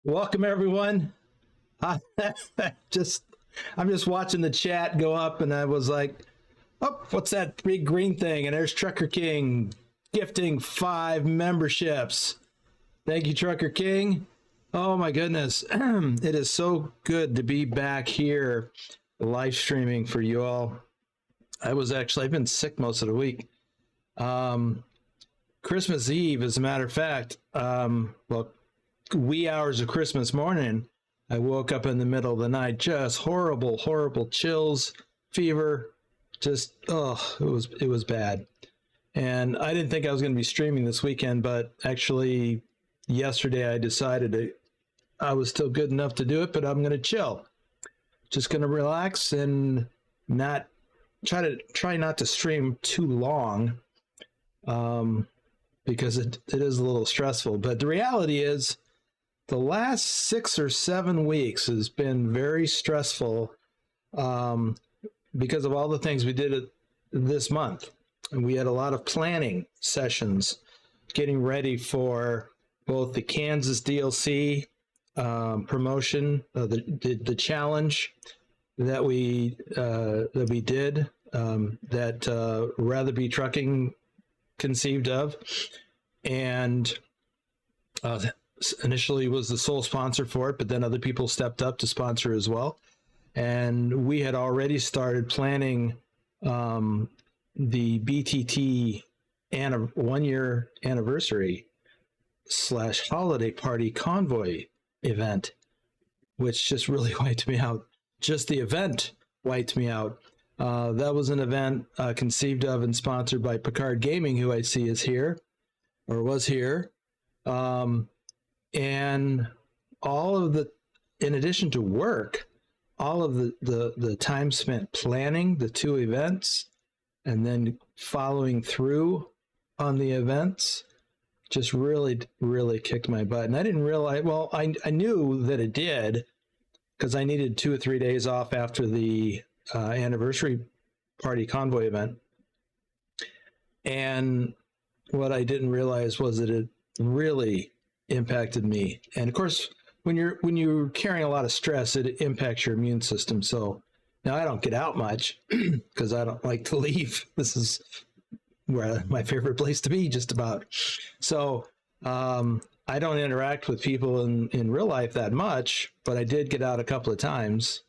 Welcome everyone. I'm just watching the chat go up, and I was like, "Oh, what's that big green thing?" And there's Trucker King gifting 5 memberships. Thank you, Trucker King. Oh my goodness, it is so good to be back here, live streaming for you all. I've been sick most of the week. Christmas Eve, as a matter of fact, wee hours of Christmas morning, I woke up in the middle of the night, just horrible chills, fever, just it was bad. And I didn't think I was going to be streaming this weekend, but actually yesterday I decided I was still good enough to do it, but I'm going to chill, just going to relax and not try not to stream too long, because it is a little stressful. But the reality is, the last 6 or 7 weeks has been very stressful, because of all the things we did this month. And we had a lot of planning sessions, getting ready for both the Kansas DLC promotion, the challenge that we did, that Rather Be Trucking conceived of, and initially was the sole sponsor for it, but then other people stepped up to sponsor as well. And we had already started planning the BTT 1-year anniversary / holiday party convoy event, which just really wiped me out. Just the event wiped me out. That was an event conceived of and sponsored by Picard Gaming, who I see is here, or was here. And all of in addition to work, all of the time spent planning the 2 events and then following through on the events just really kicked my butt. And I didn't realize, well, I knew that it did, because I needed 2 or 3 days off after the anniversary party convoy event. And what I didn't realize was that it really impacted me. And of course, when you're carrying a lot of stress, it impacts your immune system. So now I don't get out much because I don't like to leave. This is where my favorite place to be, just about. So I don't interact with people in real life that much, but I did get out a couple of times.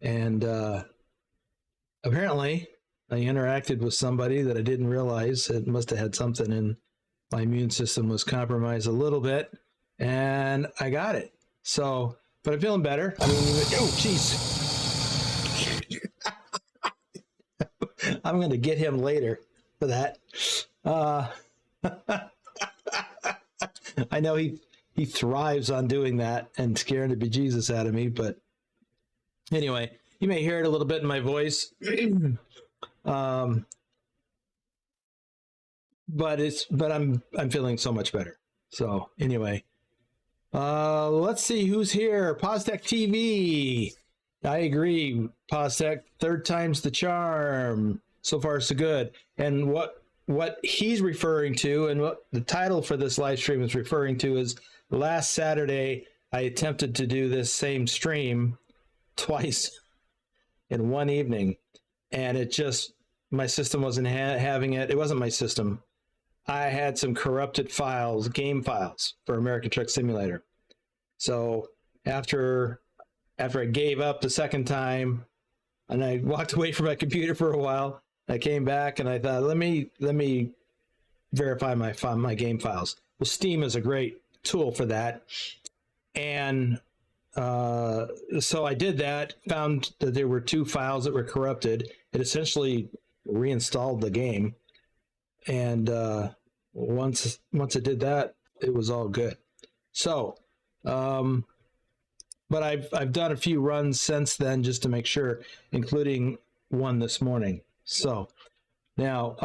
And apparently I interacted with somebody that I didn't realize. It must have had something, and my immune system was compromised a little bit, and I got it. So, but I'm feeling better. I mean, oh, jeez. I'm going to get him later for that. I know he thrives on doing that and scaring the bejesus out of me, but anyway, you may hear it a little bit in my voice. But I'm feeling so much better. So anyway, let's see who's here. Postec TV. I agree, Postec. 3rd time's the charm. So far, so good. And what he's referring to, and what the title for this live stream is referring to, is last Saturday I attempted to do this same stream twice in one evening, and it just, my system wasn't having it. It wasn't my system. I had some corrupted files, game files for American Truck Simulator. So after I gave up the second time, and I walked away from my computer for a while, I came back and I thought, let me verify my game files. Well, Steam is a great tool for that, and so I did that. Found that there were 2 files that were corrupted. It essentially reinstalled the game, and once it did that, it was all good. So but I've done a few runs since then just to make sure, including one this morning. So now,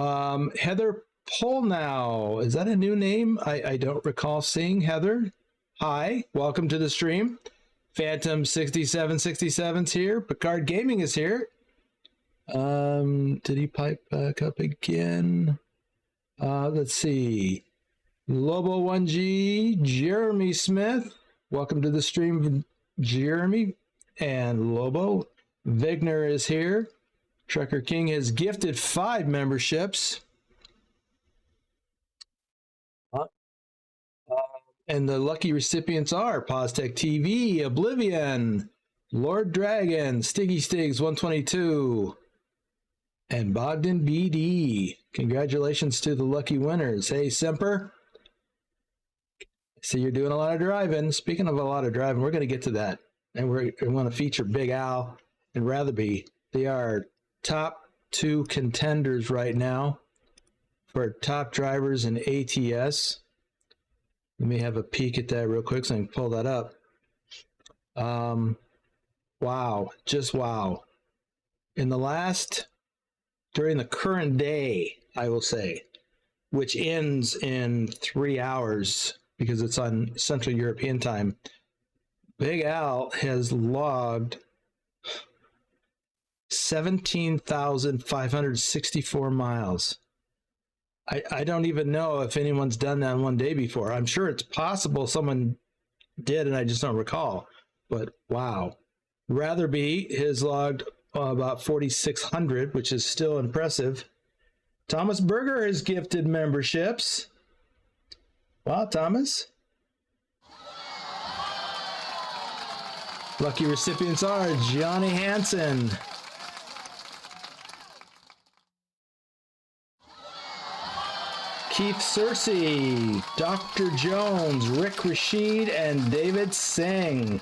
Heather Polnow, is that a new name? I don't recall seeing Heather. Hi, welcome to the stream. Phantom 6767's here. Picard Gaming is here. Did he pipe back up again? Let's see. Lobo 1G, Jeremy Smith. Welcome to the stream, Jeremy and Lobo. Vigner is here. Trucker King has gifted 5 memberships. And the lucky recipients are Poztech TV, Oblivion, Lord Dragon, Stiggy Stigs 122, and Bogdan BD. Congratulations to the lucky winners. Hey, Semper. See, you're doing a lot of driving. Speaking of a lot of driving, we're going to get to that. And we're going to feature Big Al and Ratherby. They are top 2 contenders right now for top drivers in ATS. Let me have a peek at that real quick so I can pull that up. Wow, just wow. During the current day, I will say, which ends in 3 hours because it's on Central European time, Big Al has logged 17,564 miles. I don't even know if anyone's done that in one day before. I'm sure it's possible someone did and I just don't recall. But wow. Ratherby has logged about 4,600, which is still impressive. Thomas Berger has gifted memberships. Wow, Thomas. Lucky recipients are Johnny Hansen, Keith Searcy, Dr. Jones, Rick Rashid, and David Singh.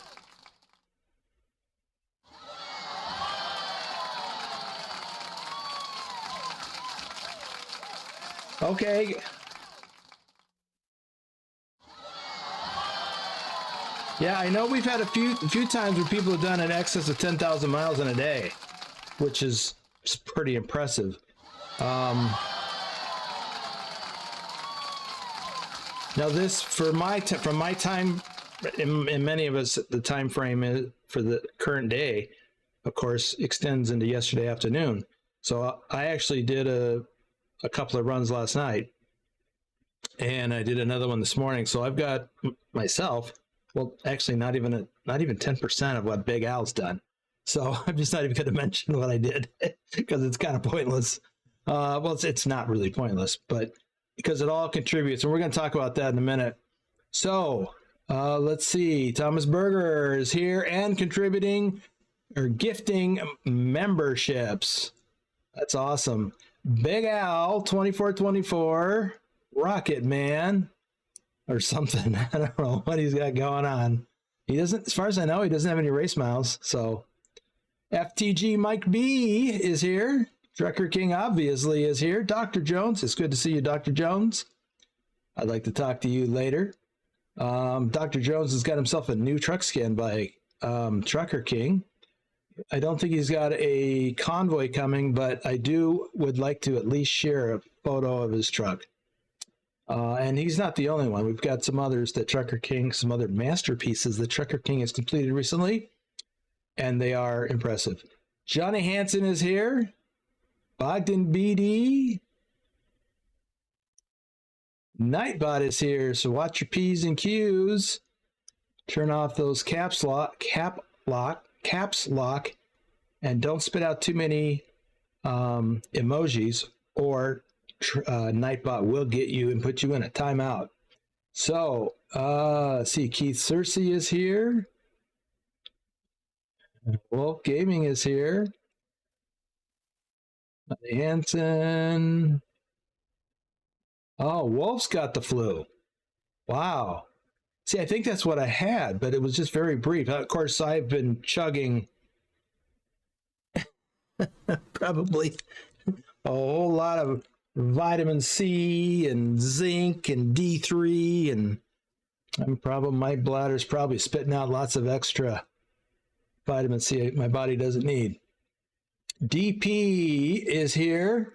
Okay. Yeah, I know we've had a few times where people have done in excess of 10,000 miles in a day, which is pretty impressive. Now this, from my time, in many of us, the time frame is for the current day, of course, extends into yesterday afternoon. So I actually did a couple of runs last night, and I did another one this morning. So I've got myself, well, actually not even 10% of what Big Al's done. So I'm just not even going to mention what I did because it's kind of pointless. Well, it's not really pointless, but because it all contributes, and we're going to talk about that in a minute. So let's see. Thomas Berger is here and contributing or gifting memberships. That's awesome. Big Al 2424 Rocket Man or something. I don't know what he's got going on. He doesn't, as far as I know, he doesn't have any race miles. So FTG Mike B is here. Trucker King obviously is here. Dr. Jones, it's good to see you, Dr. Jones. I'd like to talk to you later. Dr. Jones has got himself a new truck skin by Trucker King. I don't think he's got a convoy coming, but I would like to at least share a photo of his truck. And he's not the only one. We've got some others that Trucker King, some other masterpieces that Trucker King has completed recently, and they are impressive. Johnny Hansen is here. Bogdan BD. Nightbot is here, so watch your P's and Q's. Turn off those caps lock, and don't spit out too many emojis, or Nightbot will get you and put you in a timeout. So, see, Keith Searcy is here. Wolf Gaming is here. Hansen. Oh, Wolf's got the flu. Wow. See, I think that's what I had, but it was just very brief. Of course, I've been chugging probably a whole lot of vitamin C and zinc and D3, and my bladder's probably spitting out lots of extra vitamin C my body doesn't need. DP is here.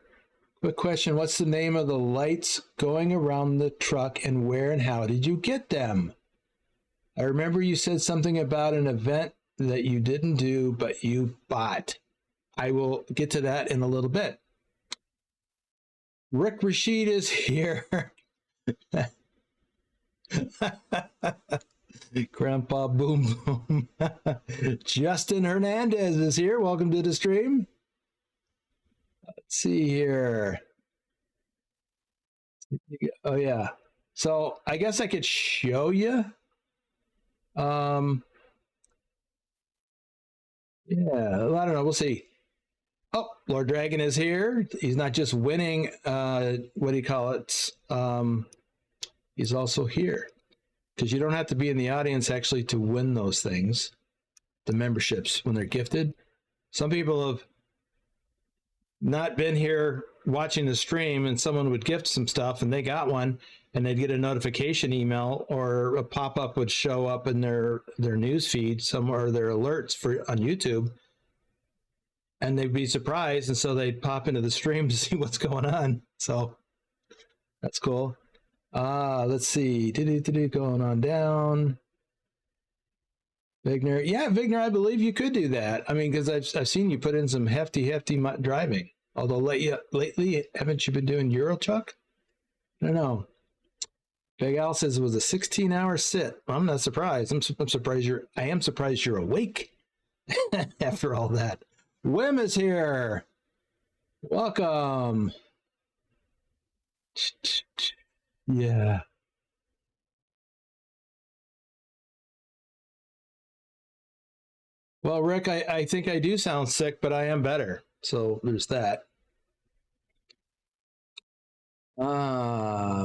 Quick question. What's the name of the lights going around the truck and where and how did you get them? I remember you said something about an event that you didn't do, but you bought. I will get to that in a little bit. Rick Rashid is here. Grandpa Boom Boom. Justin Hernandez is here. Welcome to the stream. Let's see here. Oh, yeah. So I guess I could show you. Yeah, I don't know. We'll see. Oh, Lord Dragon is here. He's not just winning, what do you call it? He's also here. Because you don't have to be in the audience actually to win those things. The memberships, when they're gifted. Some people have not been here watching the stream and someone would gift some stuff and they got one and they'd get a notification email or a pop-up would show up in their news feed somewhere, their alerts on YouTube, and they'd be surprised, and so they'd pop into the stream to see what's going on. So that's cool. Let's see. Going on down. Vigner. Yeah, Vigner, I believe you could do that. I mean, because I've seen you put in some hefty driving. Although lately, haven't you been doing Euro truck? I don't know. Big Al says it was a 16-hour sit. I'm not surprised. I'm surprised I am surprised you're awake after all that. Wim is here. Welcome. Yeah. Well, Rick, I think I do sound sick, but I am better. So there's that.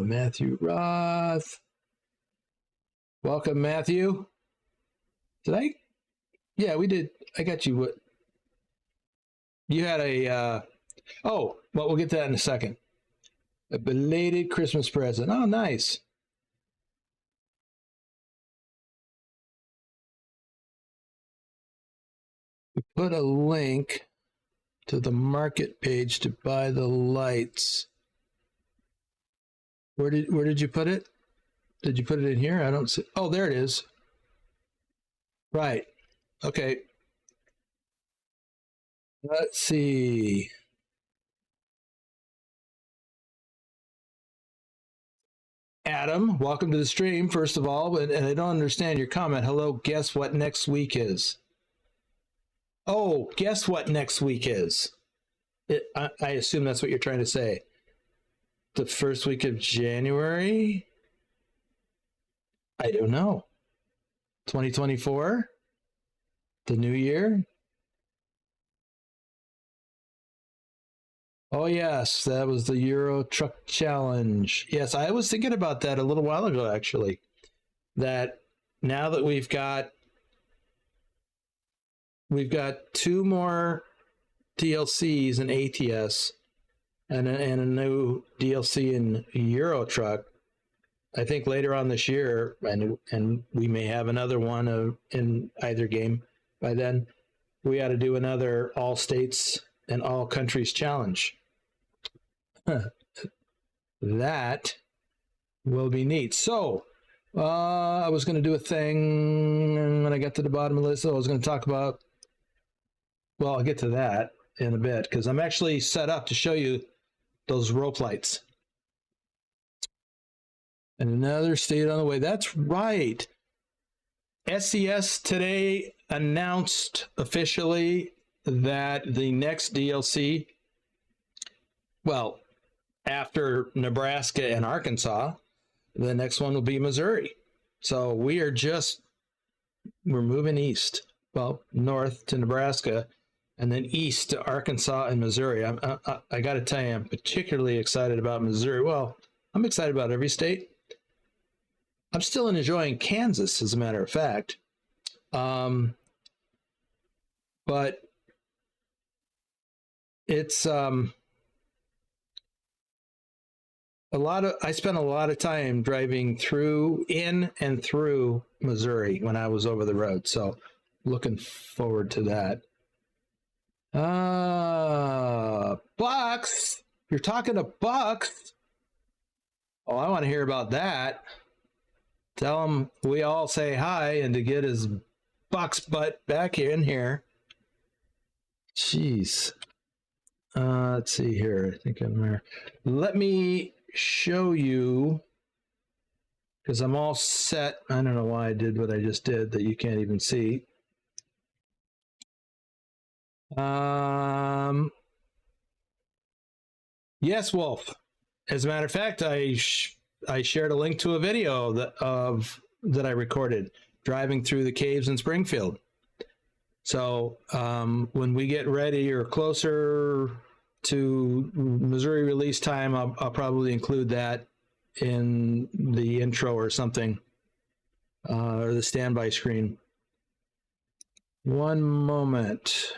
Matthew Roth. Welcome, Matthew. Did I? Yeah, we did. I got you. What? You had a, oh, well, we'll get to that in a second. A belated Christmas present. Oh, nice. We put a link to the market page to buy the lights. Where did you put it? Did you put it in here? I don't see. Oh, there it is. Right. Okay. Let's see. Adam, welcome to the stream, first of all, and I don't understand your comment. Hello, guess what next week is? Oh, guess what next week is? I assume that's what you're trying to say. The first week of January? I don't know. 2024? The new year? Oh, yes, that was the Euro Truck Challenge. Yes, I was thinking about that a little while ago, actually. That now that we've got 2 more DLCs in ATS and a new DLC in Euro Truck. I think later on this year, and we may have another one in either game by then, we ought to do another all states and all countries challenge. That will be neat. So I was going to do a thing when I got to the bottom of the list. I was going to talk about, well, I'll get to that in a bit because I'm actually set up to show you those rope lights. And another state on the way. That's right. SCS today announced officially that the next DLC, well, after Nebraska and Arkansas, the next one will be Missouri. So we're moving east, well, north to Nebraska, and then east to Arkansas and Missouri. I got to tell you, I'm particularly excited about Missouri. Well, I'm excited about every state. I'm still enjoying Kansas, as a matter of fact. But it's I spent a lot of time driving in and through Missouri when I was over the road. So looking forward to that. Bucks, you're talking to Bucks. Oh, I want to hear about that. Tell him we all say hi and to get his Bucks butt back in here. Jeez. Let's see here. I think I'm there. Let me show you, because I'm all set. I don't know why I did what I just did that you can't even see. Yes, Wolf. As a matter of fact, I shared a link to a video that I recorded driving through the caves in Springfield. So when we get ready or closer to Missouri release time, I'll probably include that in the intro or something, or the standby screen. One moment.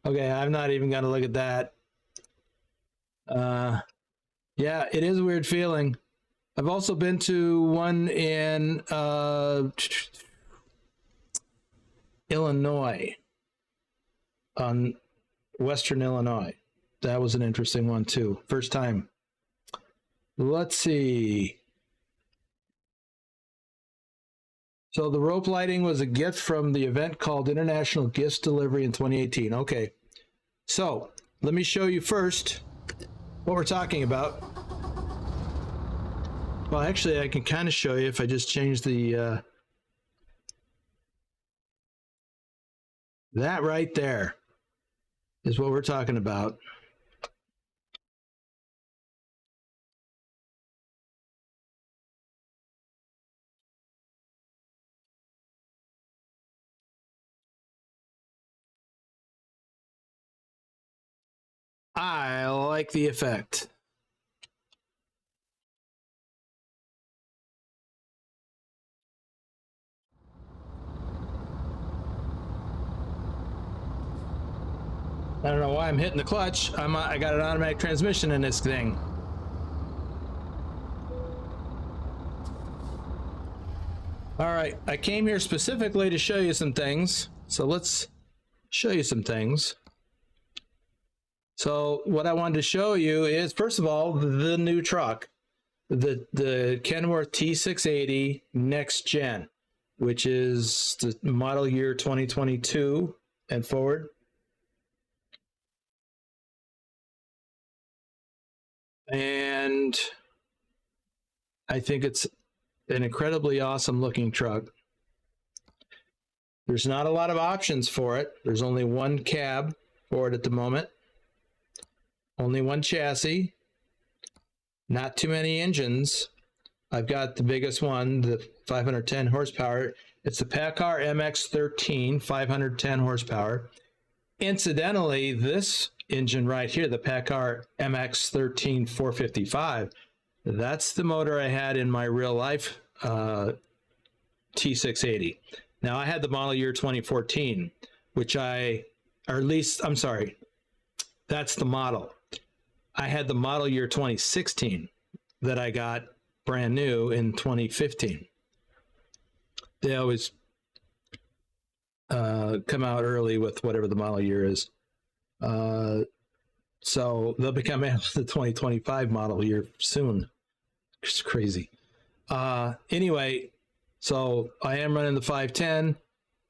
Okay, I'm not even going to look at that. Yeah, it is a weird feeling. I've also been to one in Illinois, on Western Illinois. That was an interesting one too. First time. Let's see. So the rope lighting was a gift from the event called International Gifts Delivery in 2018. Okay. So let me show you first what we're talking about. Well, actually, I can kind of show you if I just change the that right there is what we're talking about. I like the effect. I don't know why I'm hitting the clutch. I got an automatic transmission in this thing. All right, I came here specifically to show you some things. So let's show you some things. So what I wanted to show you is, first of all, the new truck, the Kenworth T680 Next Gen, which is the model year 2022 and forward. And I think it's an incredibly awesome looking truck. There's not a lot of options for it. There's only one cab for it at the moment. Only one chassis. Not too many engines. I've got the biggest one, the 510 horsepower. It's the PACCAR MX-13, 510 horsepower. Incidentally, this engine right here, the PACCAR MX-13 455, that's the motor I had in my real life T680. Now, I had the model year 2014, which or at least, I'm sorry, that's the model. I had the model year 2016 that I got brand new in 2015. They always come out early with whatever the model year is. So they'll be coming out with the 2025 model year soon. It's crazy. Anyway, so I am running the 510.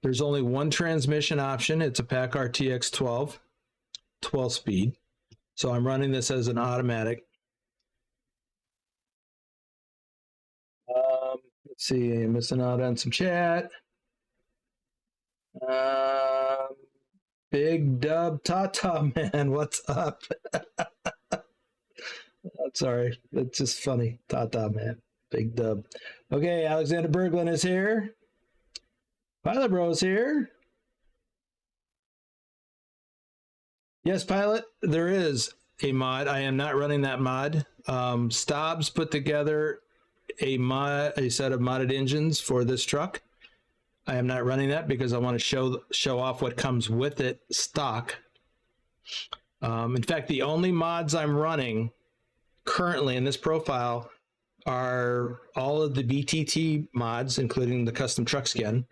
There's only one transmission option. It's a PACCAR TX12, 12-speed. So I'm running this as an automatic. Let's see, I'm missing out on some chat. Big Dub Tata Man, what's up? I'm sorry, it's just funny. Tata Man, Big Dub. Okay, Alexander Berglund is here. Pilot Bro's here. Yes, Pilot, there is a mod. I am not running that mod. Stobbs put together a set of modded engines for this truck. I am not running that because I want to show off what comes with it stock. In fact, the only mods I'm running currently in this profile are all of the BTT mods, including the custom truck skin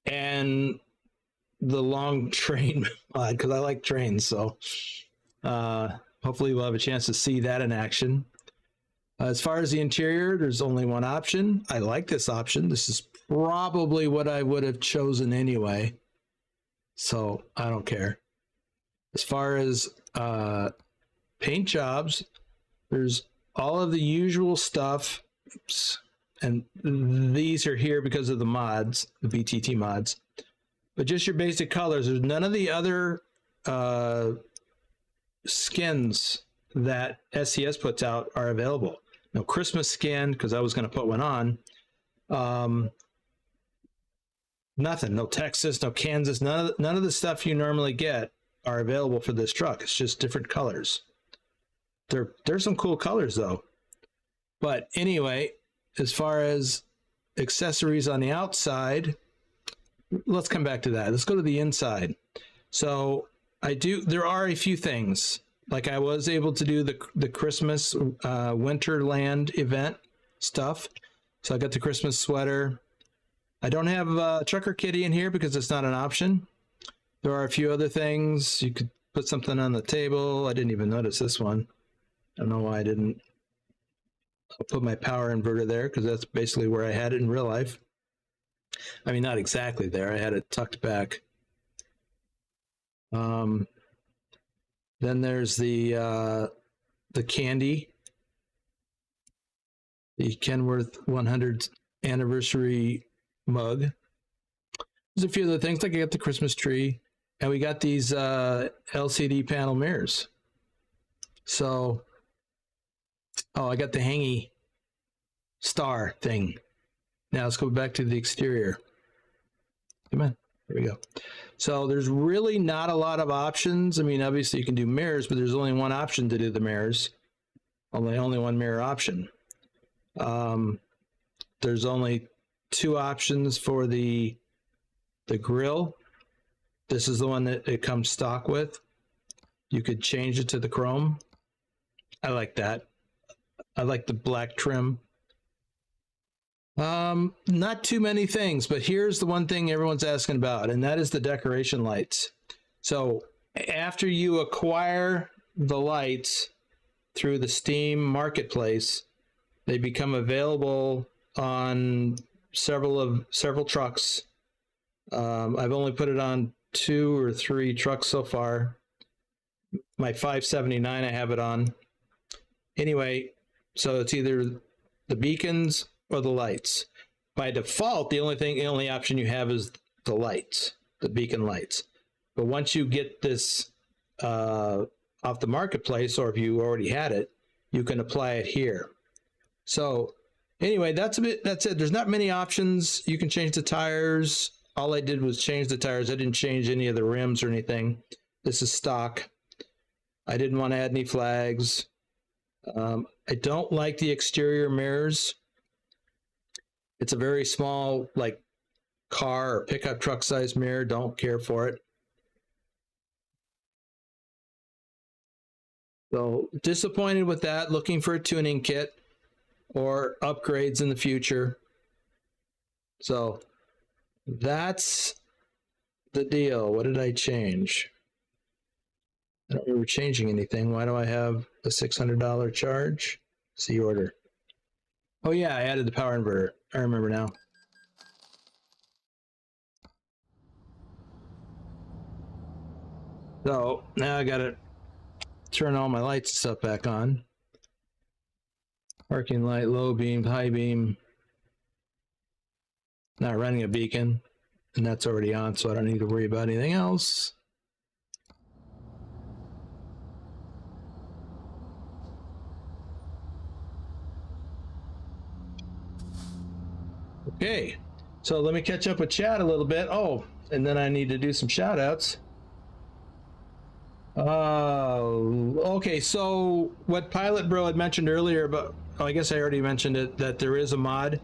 and the long train mod, because I like trains. So hopefully we'll have a chance to see that in action. As far as the interior, there's only one option. I like this option. This is probably what I would have chosen anyway, so I don't care. As far as paint jobs, there's all of the usual stuff. Oops. And these are here because of the mods, the BTT mods. But just your basic colors. There's none of the other skins that SCS puts out are available. No Christmas skin, because I was going to put one on. Nothing. No Texas, no Kansas. None of the stuff you normally get are available for this truck. It's just different colors. There's some cool colors though. But anyway, as far as accessories on the outside, let's come back to that. Let's go to the inside. So there are a few things. Like I was able to do the Christmas Winterland event stuff. So I got the Christmas sweater. I don't have Trucker Kitty in here because it's not an option. There are a few other things. You could put something on the table. I didn't even notice this one. I don't know why I didn't. I'll put my power inverter there because that's basically where I had it in real life. I mean, not exactly there. I had it tucked back. Then there's the candy, the Kenworth 100th anniversary mug. There's a few other things, like I got the Christmas tree, and we got these LCD panel mirrors. So, oh, I got the hangy star thing. Now let's go back to the exterior. Come on, there we go. So there's really not a lot of options. I mean, obviously you can do mirrors, but there's only one option to do the mirrors. Only one mirror option. There's only two options for the grill. This is the one that it comes stock with. You could change it to the chrome. I like that. I like the black trim. Not too many things, but here's the one thing everyone's asking about, and that is the decoration lights. So after you acquire the lights through the Steam marketplace, they become available on several trucks. I've only put it on 2 or 3 trucks so far. My 579 I have it on. Anyway, so it's either the beacons or the lights. By default, the only option you have is the lights, the beacon lights. But once you get this off the marketplace, or if you already had it, you can apply it here. So anyway, that's it. There's not many options. You can change the tires. All I did was change the tires. I didn't change any of the rims or anything. This is stock. I didn't want to add any flags. I don't like the exterior mirrors. It's a very small, like, car or pickup truck size mirror. Don't care for it. So disappointed with that. Looking for a tuning kit or upgrades in the future. So that's the deal. What did I change? I don't remember changing anything. Why do I have a $600 charge? See order. Oh yeah, I added the power inverter. I remember now. So now I gotta turn all my lights and stuff back on. Parking light, low beam, high beam. Not running a beacon, and that's already on, so I don't need to worry about anything else. Okay, so let me catch up with chat a little bit. Oh, and then I need to do some shout outs. Okay, so what Pilot Bro had mentioned earlier, but I guess I already mentioned it, that there is a mod,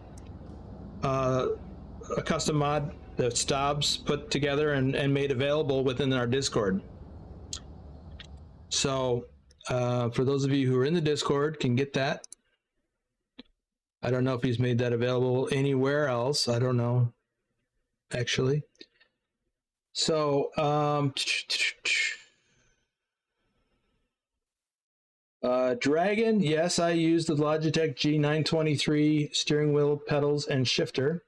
a custom mod that Stobbs put together and made available within our Discord. So for those of you who are in the Discord can get that. I don't know if he's made that available anywhere else. I don't know, actually. So Dragon, yes, I used the Logitech G923 steering wheel, pedals, and shifter.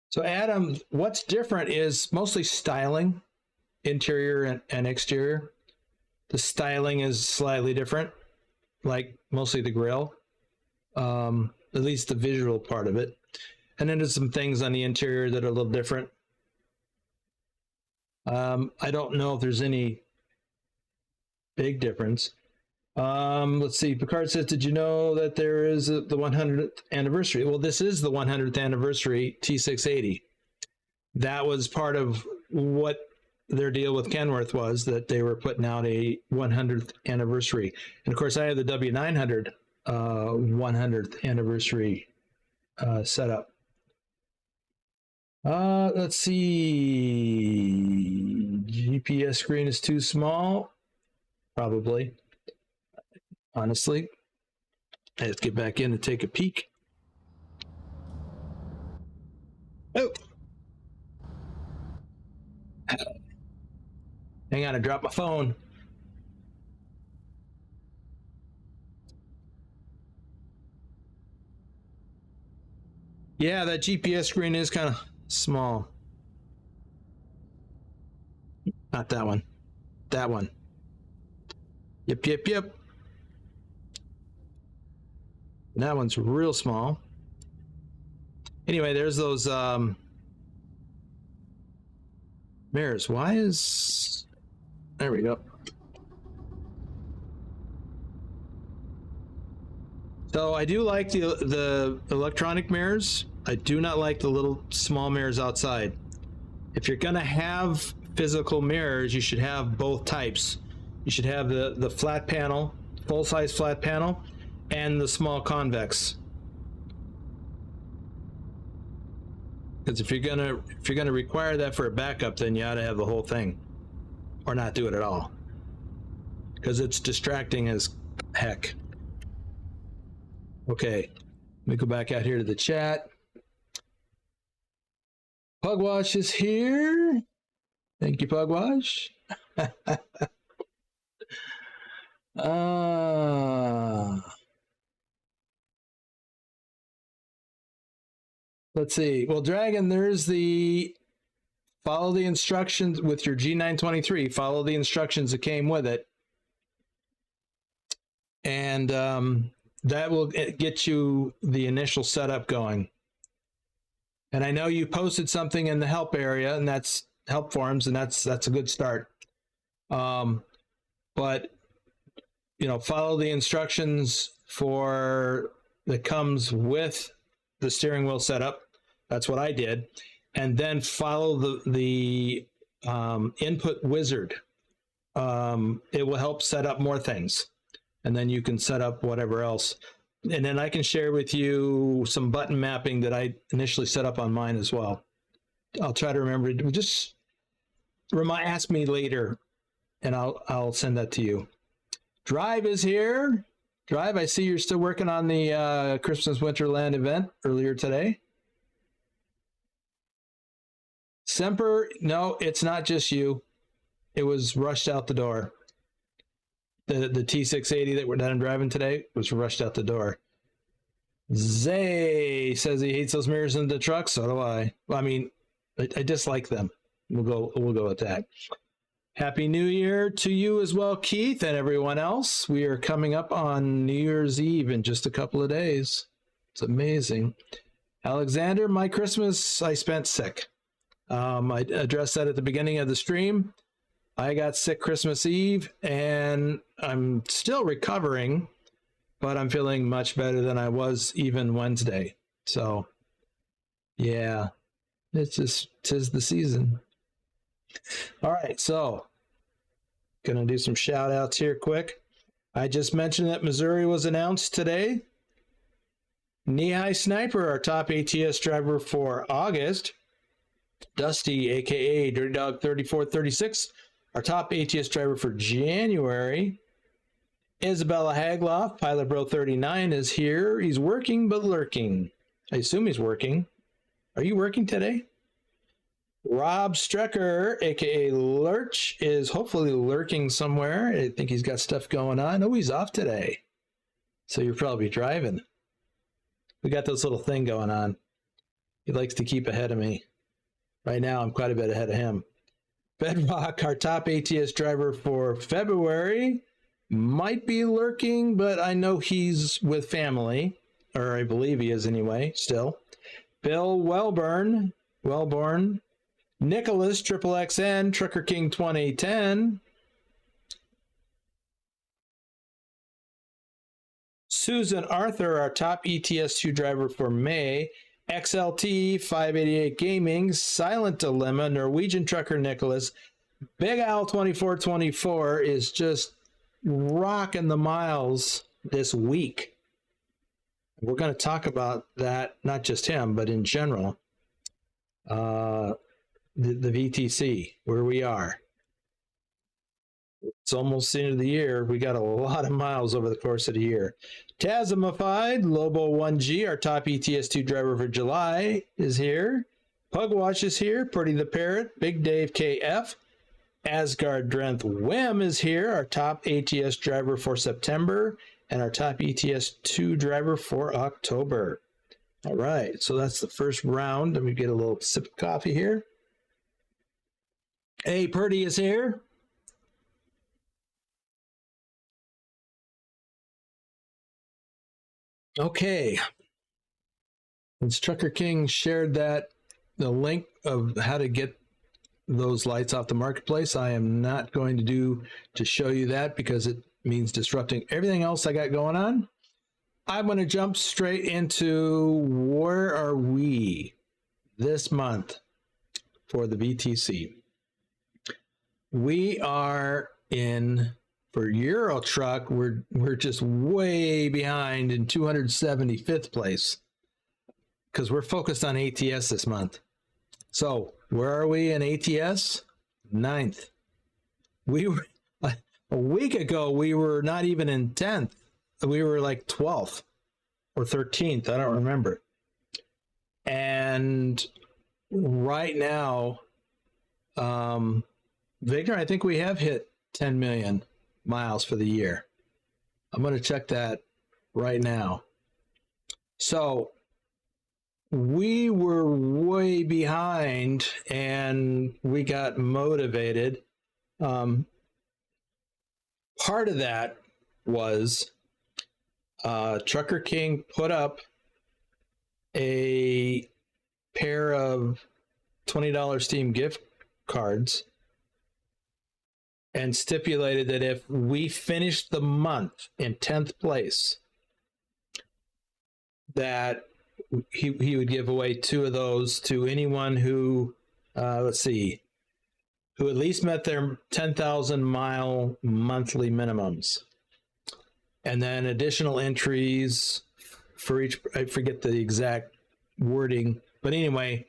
So Adam, what's different is mostly styling, interior and exterior. The styling is slightly different, like mostly the grill, at least the visual part of it. And then there's some things on the interior that are a little different. I don't know if there's any big difference. Let's see. Picard says, did you know that there is the 100th anniversary? Well, this is the 100th anniversary T680. That was part of what their deal with Kenworth was, that they were putting out a 100th anniversary. And of course, I have the W900 100th anniversary setup. Let's see. GPS screen is too small. Probably. Honestly. Let's get back in and take a peek. Oh. Hang on, I dropped my phone. Yeah, that GPS screen is kind of small. Not that one. That one. Yep. That one's real small. Anyway, there's those mirrors. Why is... There we go. So I do like the electronic mirrors. I do not like the little small mirrors outside. If you're gonna have physical mirrors, you should have both types. You should have the flat panel, full-size flat panel, and the small convex. Because if you're gonna require that for a backup, then you ought to have the whole thing, or not do it at all, because it's distracting as heck. Okay, let me go back out here to the chat. Pugwash is here. Thank you, Pugwash. Let's see. Well, Dragon, there's the follow the instructions with your G923. Follow the instructions that came with it. And that will get you the initial setup going. And I know you posted something in the help area, and that's help forums, and that's a good start. But you know, follow the instructions for that comes with the steering wheel setup. That's what I did, and then follow the input wizard. It will help set up more things, and then you can set up whatever else. And then I can share with you some button mapping that I initially set up on mine as well. I'll try to remember. Just ask me later, and I'll send that to you. Drive is here. Drive, I see you're still working on the Christmas Winterland event earlier today. Semper, no, it's not just you. It was rushed out the door. The T680 that I'm driving today was rushed out the door. Zay says he hates those mirrors in the truck. So do I. Well, I mean, I dislike them. We'll go with that. Happy New Year to you as well, Keith, and everyone else. We are coming up on New Year's Eve in just a couple of days. It's amazing. Alexander, my Christmas I spent sick. I addressed that at the beginning of the stream. I got sick Christmas Eve, and I'm still recovering, but I'm feeling much better than I was even Wednesday. So, yeah, tis the season. All right, so gonna do some shout outs here quick. I just mentioned that Missouri was announced today. Knee-High Sniper, our top ATS driver for August. Dusty, aka Dirty Dog 3436, Our top ATS driver for January, Isabella Hagloff, Pilot Bro 39 is here. He's working but lurking. I assume he's working. Are you working today? Rob Strecker, aka Lurch, is hopefully lurking somewhere. I think he's got stuff going on. Oh, he's off today. So you're probably driving. We got this little thing going on. He likes to keep ahead of me. Right now, I'm quite a bit ahead of him. Bedrock, our top ATS driver for February, might be lurking, but I know he's with family, or I believe he is anyway, still. Bill Wellborn, Nicholas, Triple XN, Trucker King 2010. Susan Arthur, our top ETS2 driver for May. XLT 588 Gaming, Silent Dilemma, Norwegian Trucker Nicholas, Big Al 2424 is just rocking the miles this week. We're going to talk about that, not just him, but in general. The VTC, where we are. It's almost the end of the year. We got a lot of miles over the course of the year. Tasmified, Lobo 1G, our top ETS2 driver for July, is here. Pugwash is here. Purdy the Parrot, Big Dave KF. Asgard Drenth Wim is here, our top ATS driver for September, and our top ETS2 driver for October. All right, so that's the first round. Let me get a little sip of coffee here. Hey, Purdy is here. Okay. Since Trucker King shared the link of how to get those lights off the marketplace, I am not going to show you that because it means disrupting everything else I got going on. I'm going to jump straight into where are we this month for the VTC. We are in, for Euro Truck, we're just way behind in 275th place because we're focused on ATS this month. So where are we in ATS? 9th. We were a week ago, we were not even in 10th. We were like 12th or 13th. I don't remember. And right now, Victor, I think we have hit 10 million miles for the year. I'm going to check that right now. So we were way behind and we got motivated. Part of that was Trucker King put up a pair of $20 Steam gift cards and stipulated that if we finished the month in 10th place, that he would give away 2 of those to anyone who, let's see, who at least met their 10,000 mile monthly minimums. And then additional entries for each, I forget the exact wording, but anyway.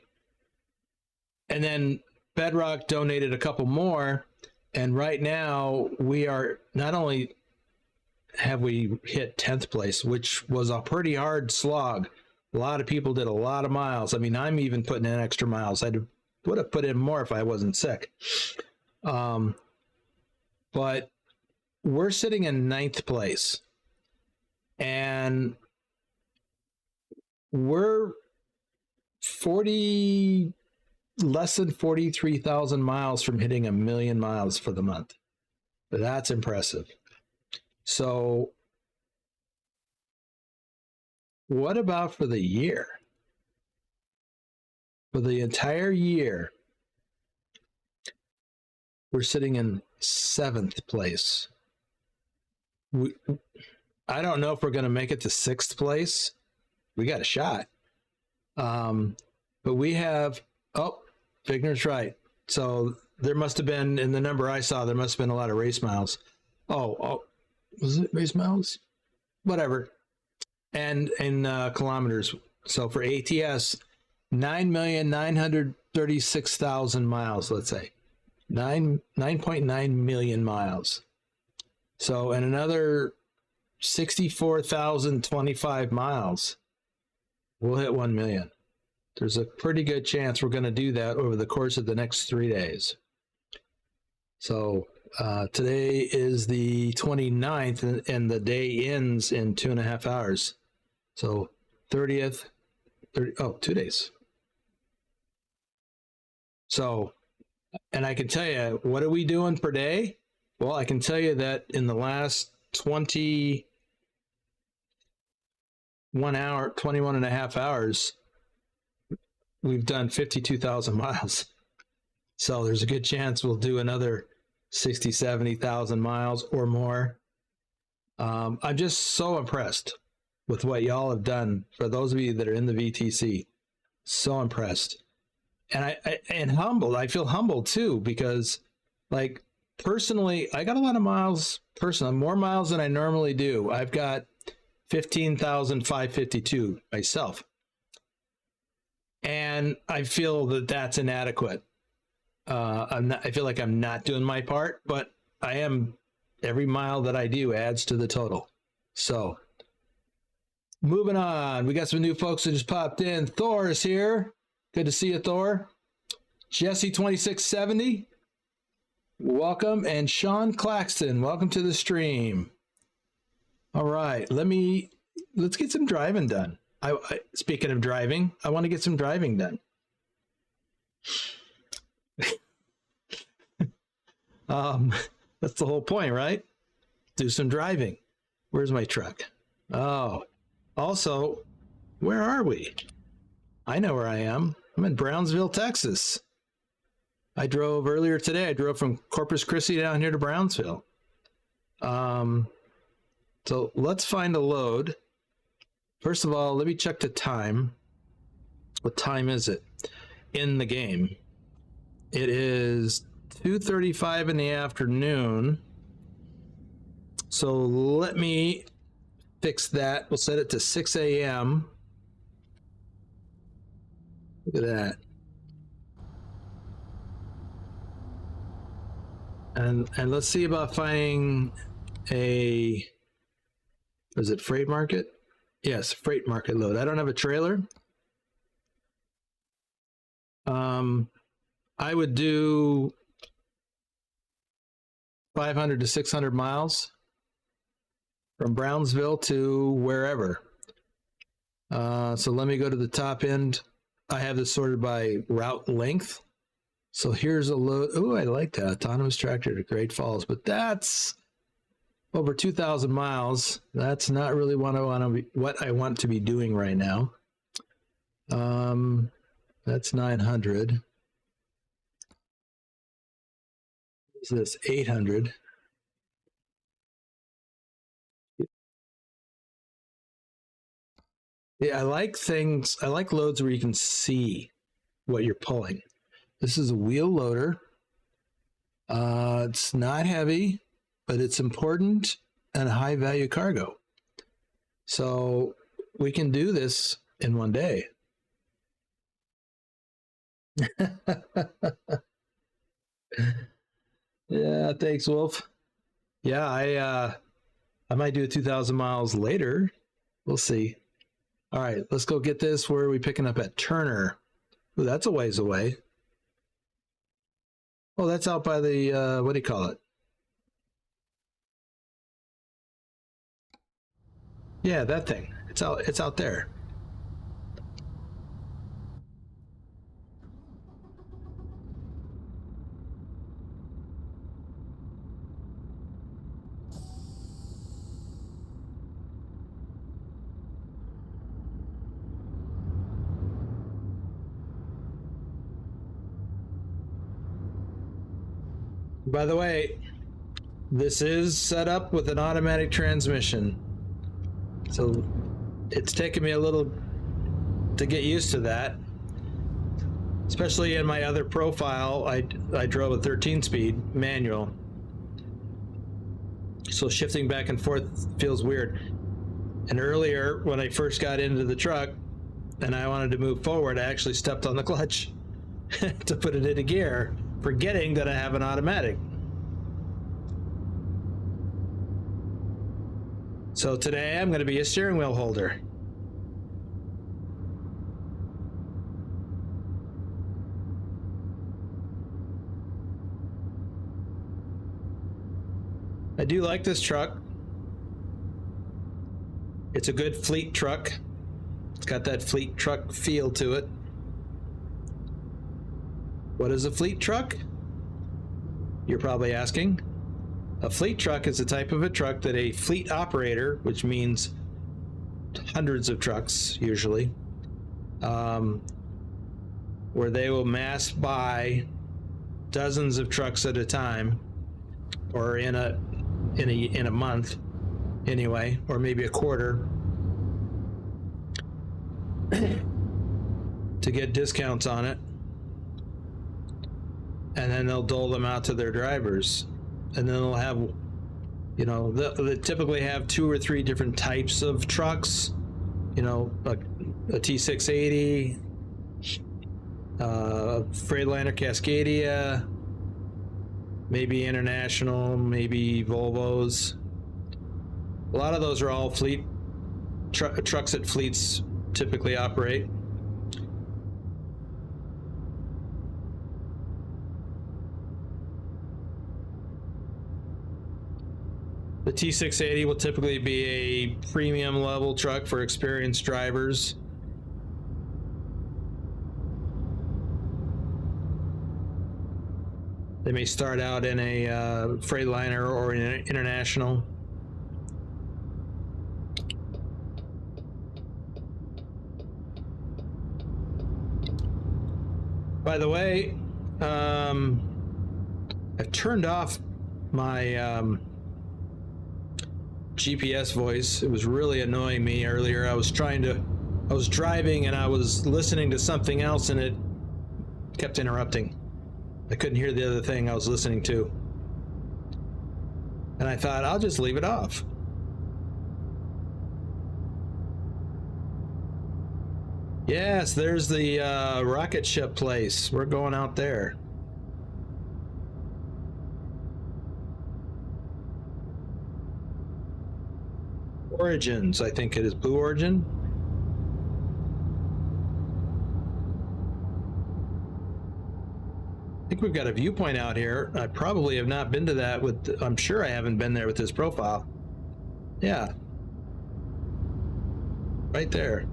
And then Bedrock donated a couple more. And right now we are, not only have we hit 10th place, which was a pretty hard slog. A lot of people did a lot of miles. I mean, I'm even putting in extra miles. I would have put in more if I wasn't sick. But we're sitting in 9th place. And we're less than 43,000 miles from hitting 1 million miles for the month. That's impressive. So what about for the year? For the entire year, we're sitting in 7th place. I don't know if we're going to make it to 6th place. We got a shot. But we have, oh, Figner's right. So there must have been, in the number I saw, there must have been a lot of race miles. Oh, was it race miles? Whatever. And in kilometers. So for ATS, 9,936,000 miles, let's say. 9.9 million miles. So in another 64,025 miles, we'll hit 1 million. There's a pretty good chance we're going to do that over the course of the next 3 days. So today is the 29th, and the day ends in 2.5 hours. So 30th, 2 days. So, and I can tell you, what are we doing per day? Well, I can tell you that in the last 21 and a half hours, we've done 52,000 miles. So there's a good chance we'll do another 60, 70,000 miles or more. I'm just so impressed with what y'all have done. For those of you that are in the VTC, so impressed. And and humbled. I feel humbled too, because like personally, I got a lot of miles personally, more miles than I normally do. I've got 15,552 myself. And I feel that that's inadequate. I feel like I'm not doing my part, but I am. Every mile that I do adds to the total. So moving on, we got some new folks that just popped in. Thor is here. Good to see you, Thor. Jesse 2670, welcome. And Sean Claxton, welcome to the stream. All right, let's get some driving done. Speaking of driving, I want to get some driving done. That's the whole point, right? Do some driving. Where's my truck? Oh, also, where are we? I know where I am. I'm in Brownsville, Texas. I drove earlier today. I drove from Corpus Christi down here to Brownsville. So let's find a load. First of all, let me check the time. What time is it in the game? It is 2:35 in the afternoon. So let me fix that. We'll set it to 6 a.m. Look at that. And let's see about finding a, is it freight market? Yes, freight market load. I don't have a trailer. I would do 500 to 600 miles from Brownsville to wherever. So let me go to the top end. I have this sorted by route length. So here's a load. Oh, I like that. Autonomous tractor to Great Falls, but that's over 2,000 miles. That's not really what I want to be doing right now. That's 900. Is this 800? Yeah, I like things. I like loads where you can see what you're pulling. This is a wheel loader. It's not heavy, but it's important and high value cargo. So we can do this in one day. Yeah, thanks, Wolf. Yeah, I might do 2,000 miles later. We'll see. All right, let's go get this. Where are we picking up at? Turner. Ooh, that's a ways away. Oh, that's out by the, what do you call it? Yeah, that thing. It's out there. By the way, this is set up with an automatic transmission. So it's taken me a little to get used to that. Especially in my other profile, I drove a 13-speed manual. So shifting back and forth feels weird. And earlier, when I first got into the truck and I wanted to move forward, I actually stepped on the clutch to put it into gear. forgetting that I have an automatic. So today I'm going to be a steering wheel holder. I do like this truck. It's a good fleet truck. It's got that fleet truck feel to it. What is a fleet truck? You're probably asking. A fleet truck is a type of a truck that a fleet operator, which means hundreds of trucks usually, where they will mass buy dozens of trucks at a time, or in a month anyway, or maybe a quarter, to get discounts on it, and then they'll dole them out to their drivers. And then they'll have, you know, they typically have 2 or 3 different types of trucks, you know, like a T680, Freightliner Cascadia, maybe International, maybe Volvos. A lot of those are all fleet trucks that fleets typically operate. The T680 will typically be a premium level truck for experienced drivers. They may start out in a Freightliner or in an International. By the way, I've turned off my GPS voice. It was really annoying me earlier. I was driving and I was listening to something else and it kept interrupting. I couldn't hear the other thing I was listening to. And I thought, I'll just leave it off. Yes, there's the rocket ship place. We're going out there. Origins, I think it is. Blue Origin. I think we've got a viewpoint out here. I probably have not been to that with, I'm sure I haven't been there with this profile. Yeah. Right there.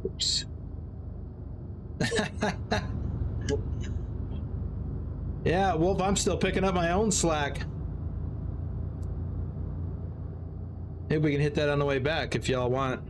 Oops. Yeah, Wolf, I'm still picking up my own slack. Maybe we can hit that on the way back if y'all want.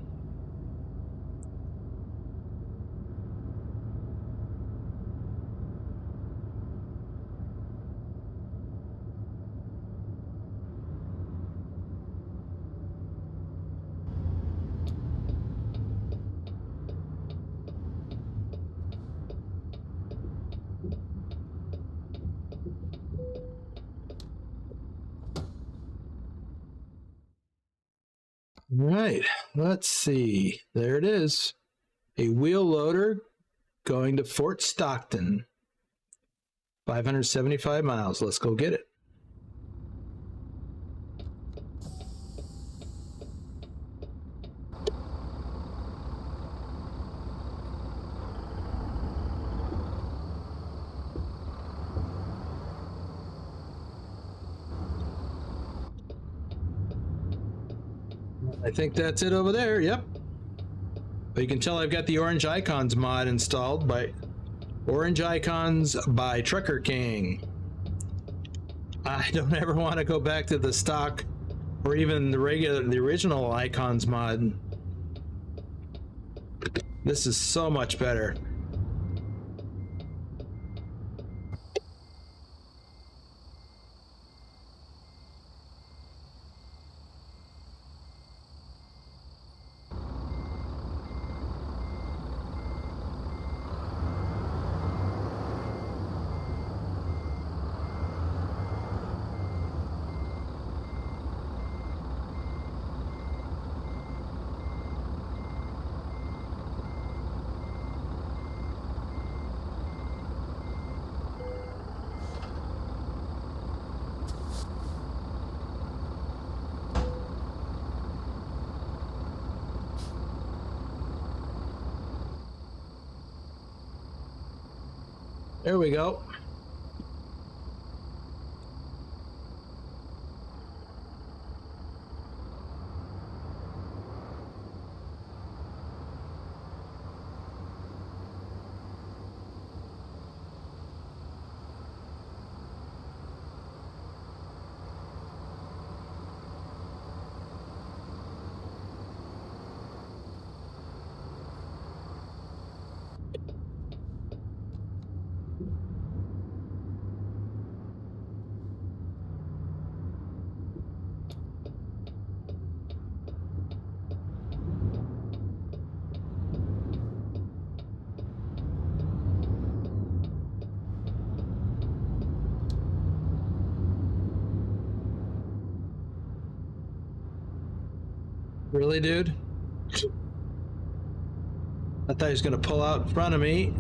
Right, let's see. There it is. A wheel loader going to Fort Stockton. 575 miles. Let's go get it. I think that's it over there. Yep. But you can tell I've got the Orange Icons mod installed by Orange Icons by Trucker King. I don't ever want to go back to the stock or even the original Icons mod. This is so much better. There we go. Really, dude? I thought he was gonna pull out in front of me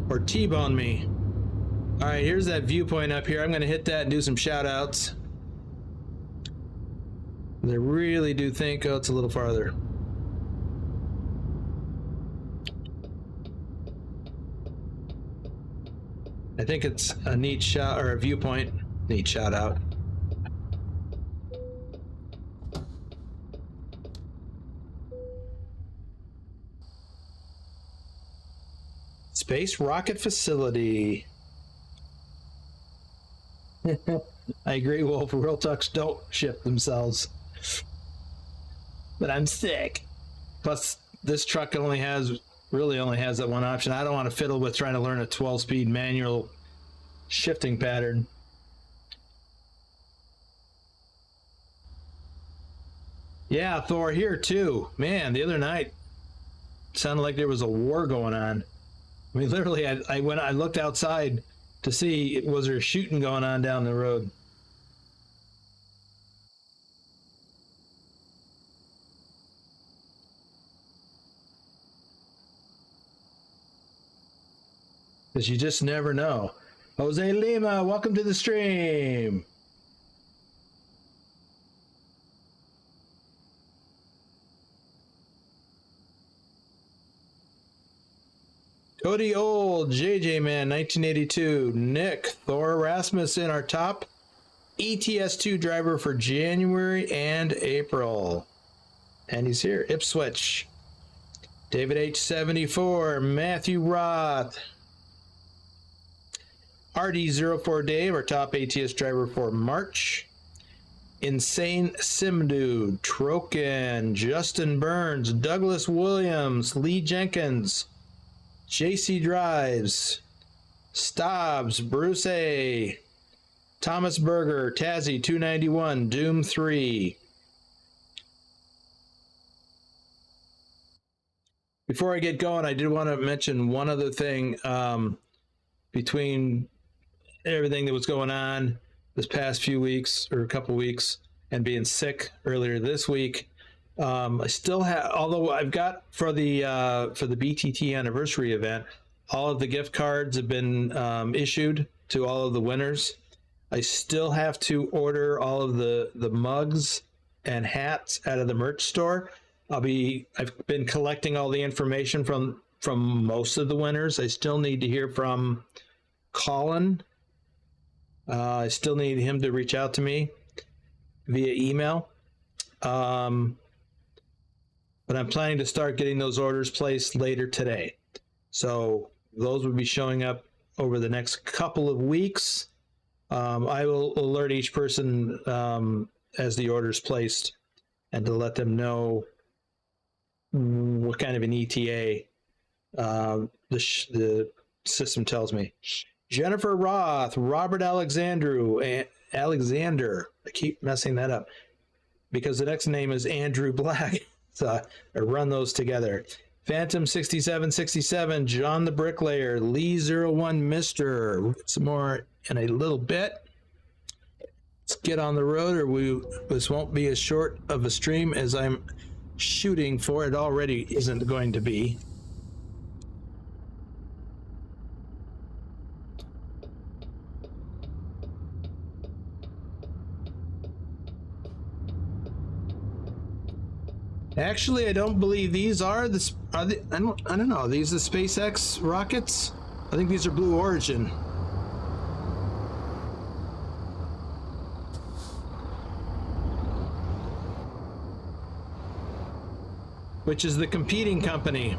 or T-bone me. All right, here's that viewpoint up here. I'm gonna hit that and do some shout outs. I really do think, oh, it's a little farther. I think it's a neat shot or a viewpoint. Neat shout out. Space Rocket Facility. I agree, Wolf. Real trucks don't ship themselves. But I'm sick. Plus, this truck really only has that one option. I don't want to fiddle with trying to learn a 12-speed manual shifting pattern. Yeah, Thor here too. Man, the other night sounded like there was a war going on. I mean, literally, I looked outside to see, was there shooting going on down the road. Because you just never know. Jose Lima, welcome to the stream. Cody Old, JJ Man, 1982, Nick, Thor Rasmussen, our top ATS2 driver for January and April. And he's here, Ipswich. David H74, Matthew Roth. RD04 Dave, our top ATS driver for March. Insane Simdude, Troken, Justin Burns, Douglas Williams, Lee Jenkins, JC Drives, Stobbs, Bruce A, Thomas Berger, Tazzy 291, Doom 3. Before I get going, I did want to mention one other thing. Between everything that was going on this past few weeks or a couple weeks and being sick earlier this week, I still have, although I've got for the BTT anniversary event, all of the gift cards have been issued to all of the winners. I still have to order all of the mugs and hats out of the merch store. I've been collecting all the information from most of the winners. I still need to hear from Colin. I still need him to reach out to me via email. But I'm planning to start getting those orders placed later today. So those will be showing up over the next couple of weeks. I will alert each person as the order's placed and to let them know what kind of an ETA the system tells me. Jennifer Roth, Robert Alexander, I keep messing that up because the next name is Andrew Black. So I run those together. Phantom 6767, John the Bricklayer, Lee01 Mister. Some more in a little bit. Let's get on the road, or this won't be as short of a stream as I'm shooting for. It already isn't going to be. Actually, I don't believe these are I don't know. Are these the SpaceX rockets? I think these are Blue Origin. Which is the competing company.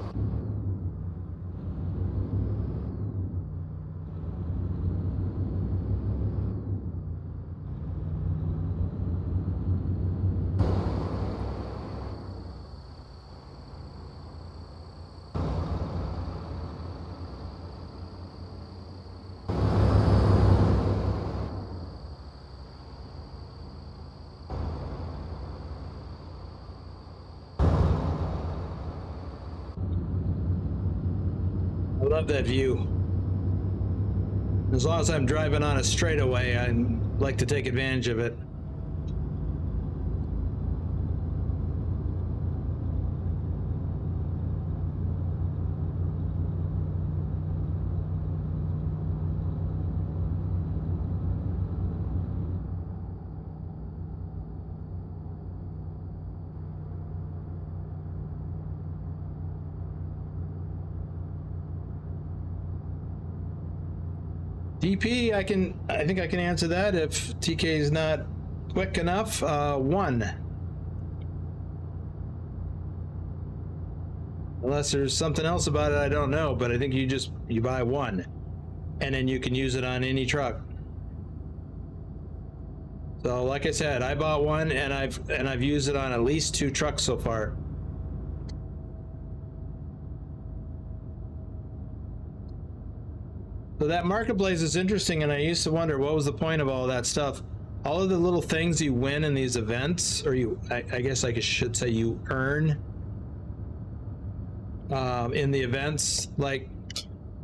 I love that view. As long as I'm driving on a straightaway, I like to take advantage of it. DP, I think I can answer that if TK is not quick enough. 1. Unless there's something else about it I don't know, but I think you buy 1 and then you can use it on any truck. So like I said, I bought 1 and I've used it on at least 2 trucks so far. So that marketplace is interesting, and I used to wonder what was the point of all that stuff. All of the little things you win in these events, or I guess I should say you earn in the events, like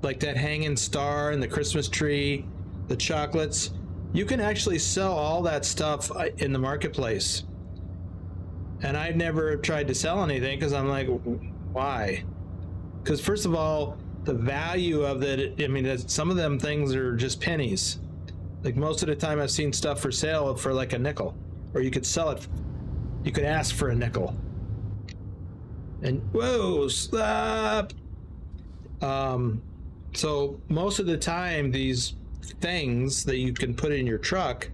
that hanging star and the Christmas tree, the chocolates. You can actually sell all that stuff in the marketplace. And I've never tried to sell anything because I'm like, why? Because first of all, the value of it, I mean, some of them things are just pennies. Like most of the time I've seen stuff for sale for like a nickel, or you could sell it, you could ask for a nickel. And whoa, stop. So most of the time these things that you can put in your truck,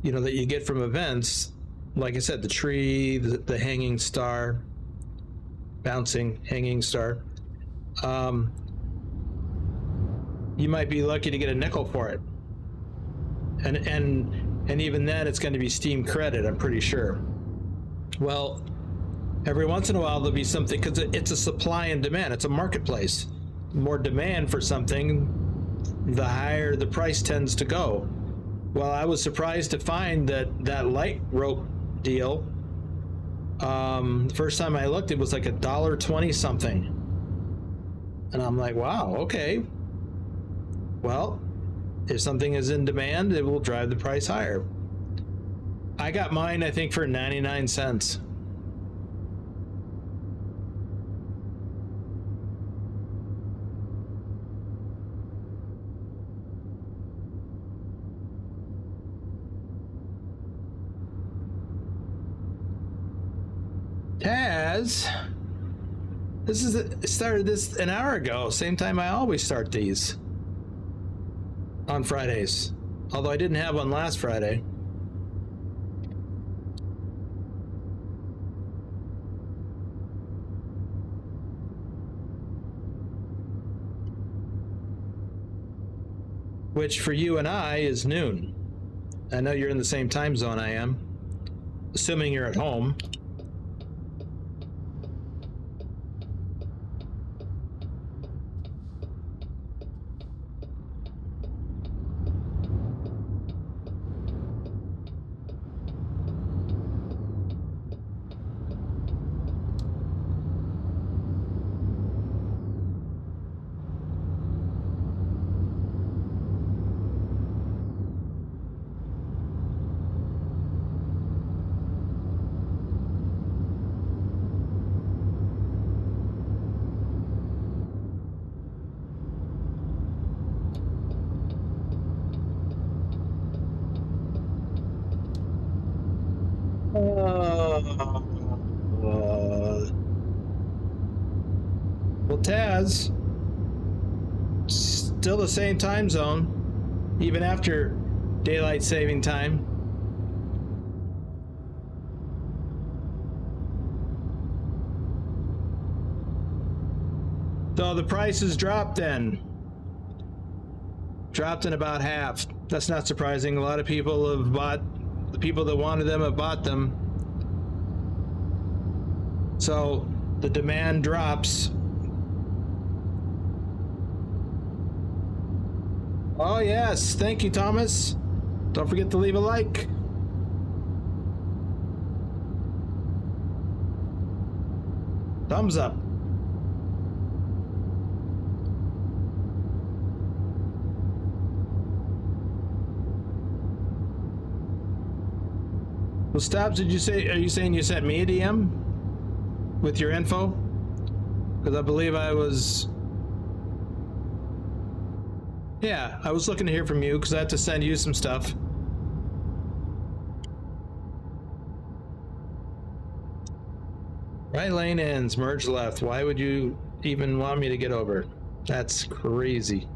you know, that you get from events, like I said, the tree, the hanging star, bouncing hanging star, you might be lucky to get a nickel for it, and even then it's going to be Steam credit, I'm pretty sure. Well, every once in a while there'll be something, because it's a supply and demand, it's a marketplace. More demand for something, the higher the price tends to go. Well, I was surprised to find that light rope deal, the first time I looked, it was like $1.20 something. And I'm like, wow, okay. Well, if something is in demand, it will drive the price higher. I got mine, I think, for 99 cents. Taz, started this an hour ago, same time I always start these on Fridays, although I didn't have one last Friday. Which for you and I is noon. I know you're in the same time zone I am, assuming you're at home. Well, Taz, still the same time zone, even after daylight saving time. So the prices dropped then. Dropped in about half. That's not surprising. A lot of people have bought, the people that wanted them have bought them. So the demand drops. Oh yes, thank you, Thomas. Don't forget to leave a like. Thumbs up. Well, Stabs, did you say, are you saying you sent me a DM with your info? Because I believe I was... Yeah, I was looking to hear from you because I had to send you some stuff. Right lane ends, merge left. Why would you even want me to get over? That's crazy.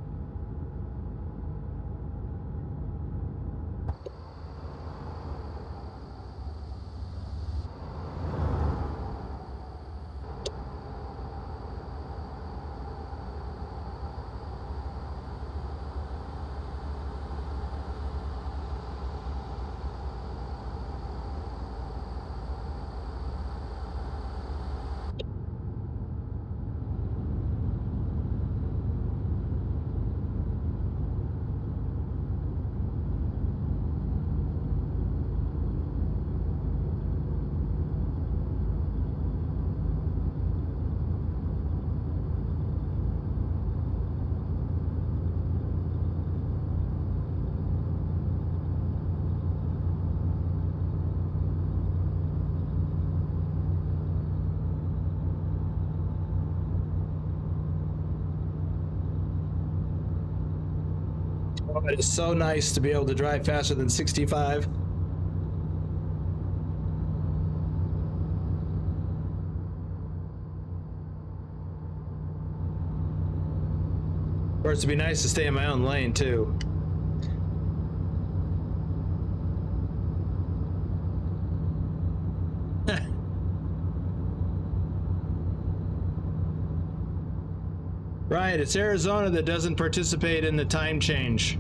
It is so nice to be able to drive faster than 65. Of course, it'd be nice to stay in my own lane too. Right, it's Arizona that doesn't participate in the time change.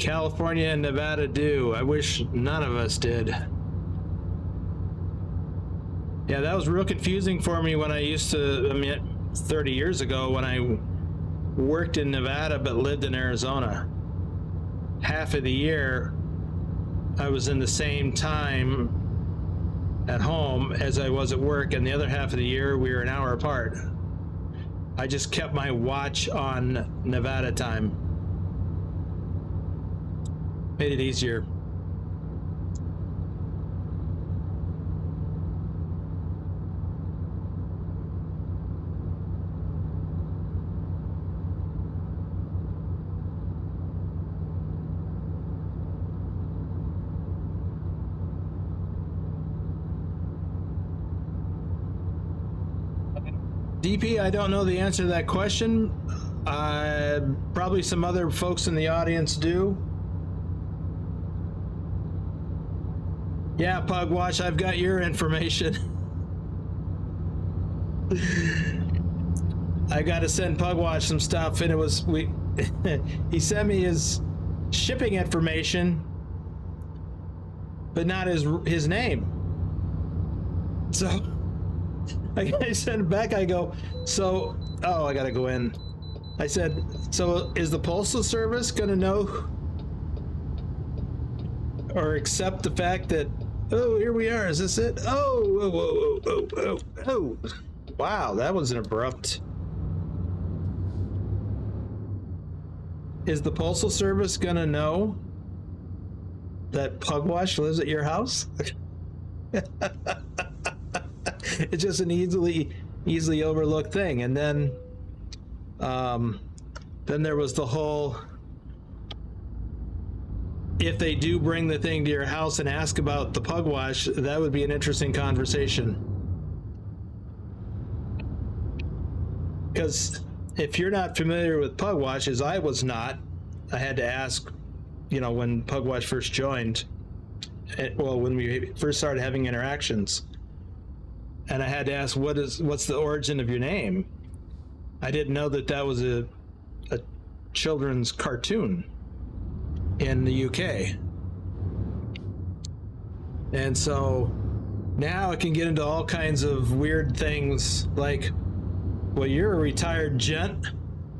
California and Nevada do. I wish none of us did. Yeah, that was real confusing for me when I used to, I mean, 30 years ago when I worked in Nevada but lived in Arizona. Half of the year I was in the same time at home as I was at work, and the other half of the year we were an hour apart. I just kept my watch on Nevada time. Made it easier. DP, I don't know the answer to that question. Probably some other folks in the audience do. Yeah, Pugwash, I've got your information. I got to send Pugwash some stuff, and it was he sent me his shipping information, but not his name. So I sent it back. I go, so I gotta go in. I said, so is the Postal Service gonna know or accept the fact that, oh, here we are, is this it? Oh, wow, that was an abrupt. Is the Postal Service gonna know that Pugwash lives at your house? It's just an easily overlooked thing. And then there was the whole, if they do bring the thing to your house and ask about the Pugwash, that would be an interesting conversation. Because if you're not familiar with Pugwash, as I was not, I had to ask, when Pugwash first joined, when we first started having interactions, and I had to ask, what's the origin of your name? I didn't know that was a children's cartoon in the UK. And so now it can get into all kinds of weird things like, well, you're a retired gent.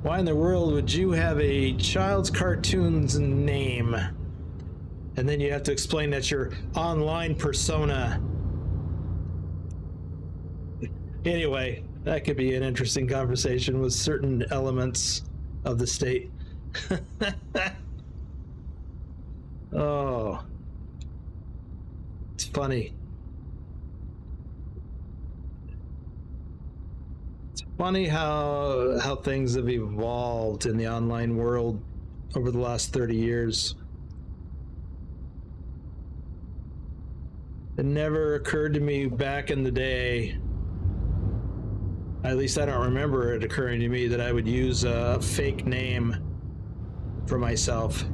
Why in the world would you have a child's cartoon's name? And then you have to explain that's your online persona. Anyway, that could be an interesting conversation with certain elements of the state. Oh, it's funny. It's funny how things have evolved in the online world over the last 30 years. It never occurred to me back in the day, at least I don't remember it occurring to me, that I would use a fake name for myself.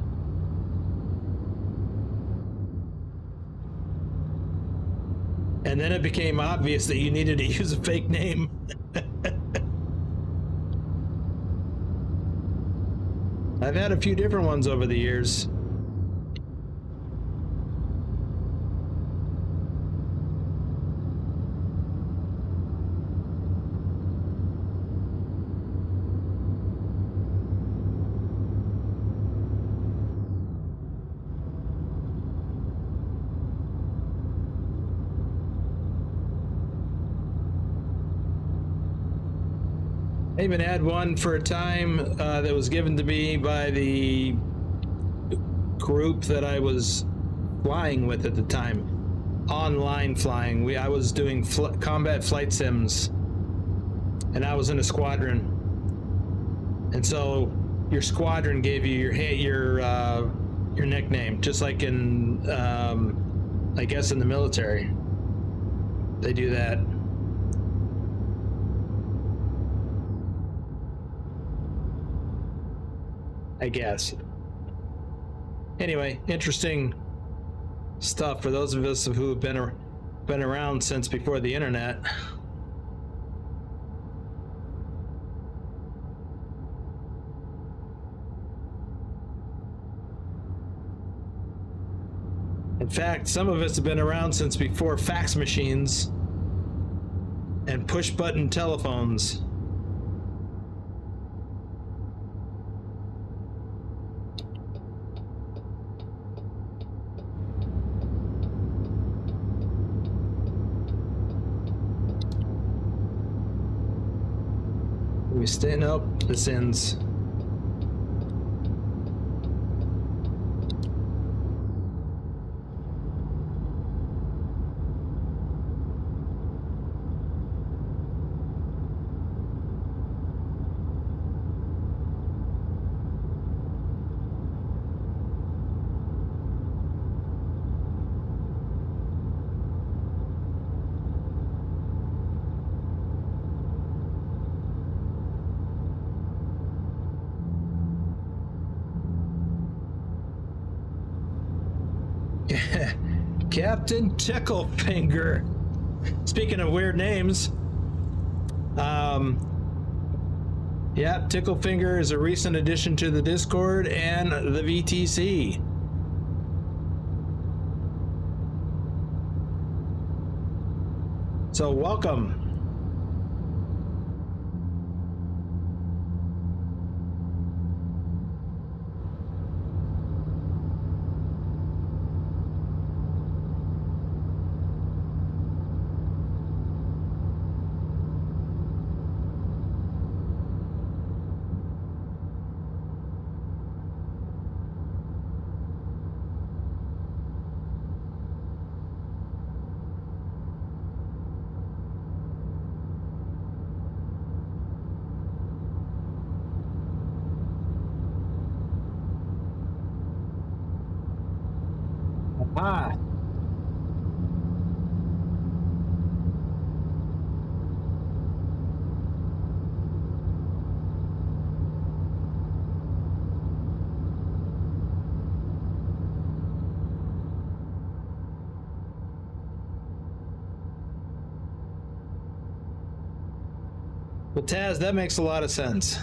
And then it became obvious that you needed to use a fake name. I've had a few different ones over the years. I even had one for a time that was given to me by the group that I was flying with at the time. Online flying. I was doing combat flight sims, and I was in a squadron. And so your squadron gave you your nickname, just like in I guess in the military. They do that. I guess. Anyway, interesting stuff for those of us who have been around since before the internet. In fact, some of us have been around since before fax machines and push-button telephones. We stay, nope, this ends. Captain Ticklefinger. Speaking of weird names, yeah, Ticklefinger is a recent addition to the Discord and the VTC. So welcome. Ah. Well, Taz, that makes a lot of sense.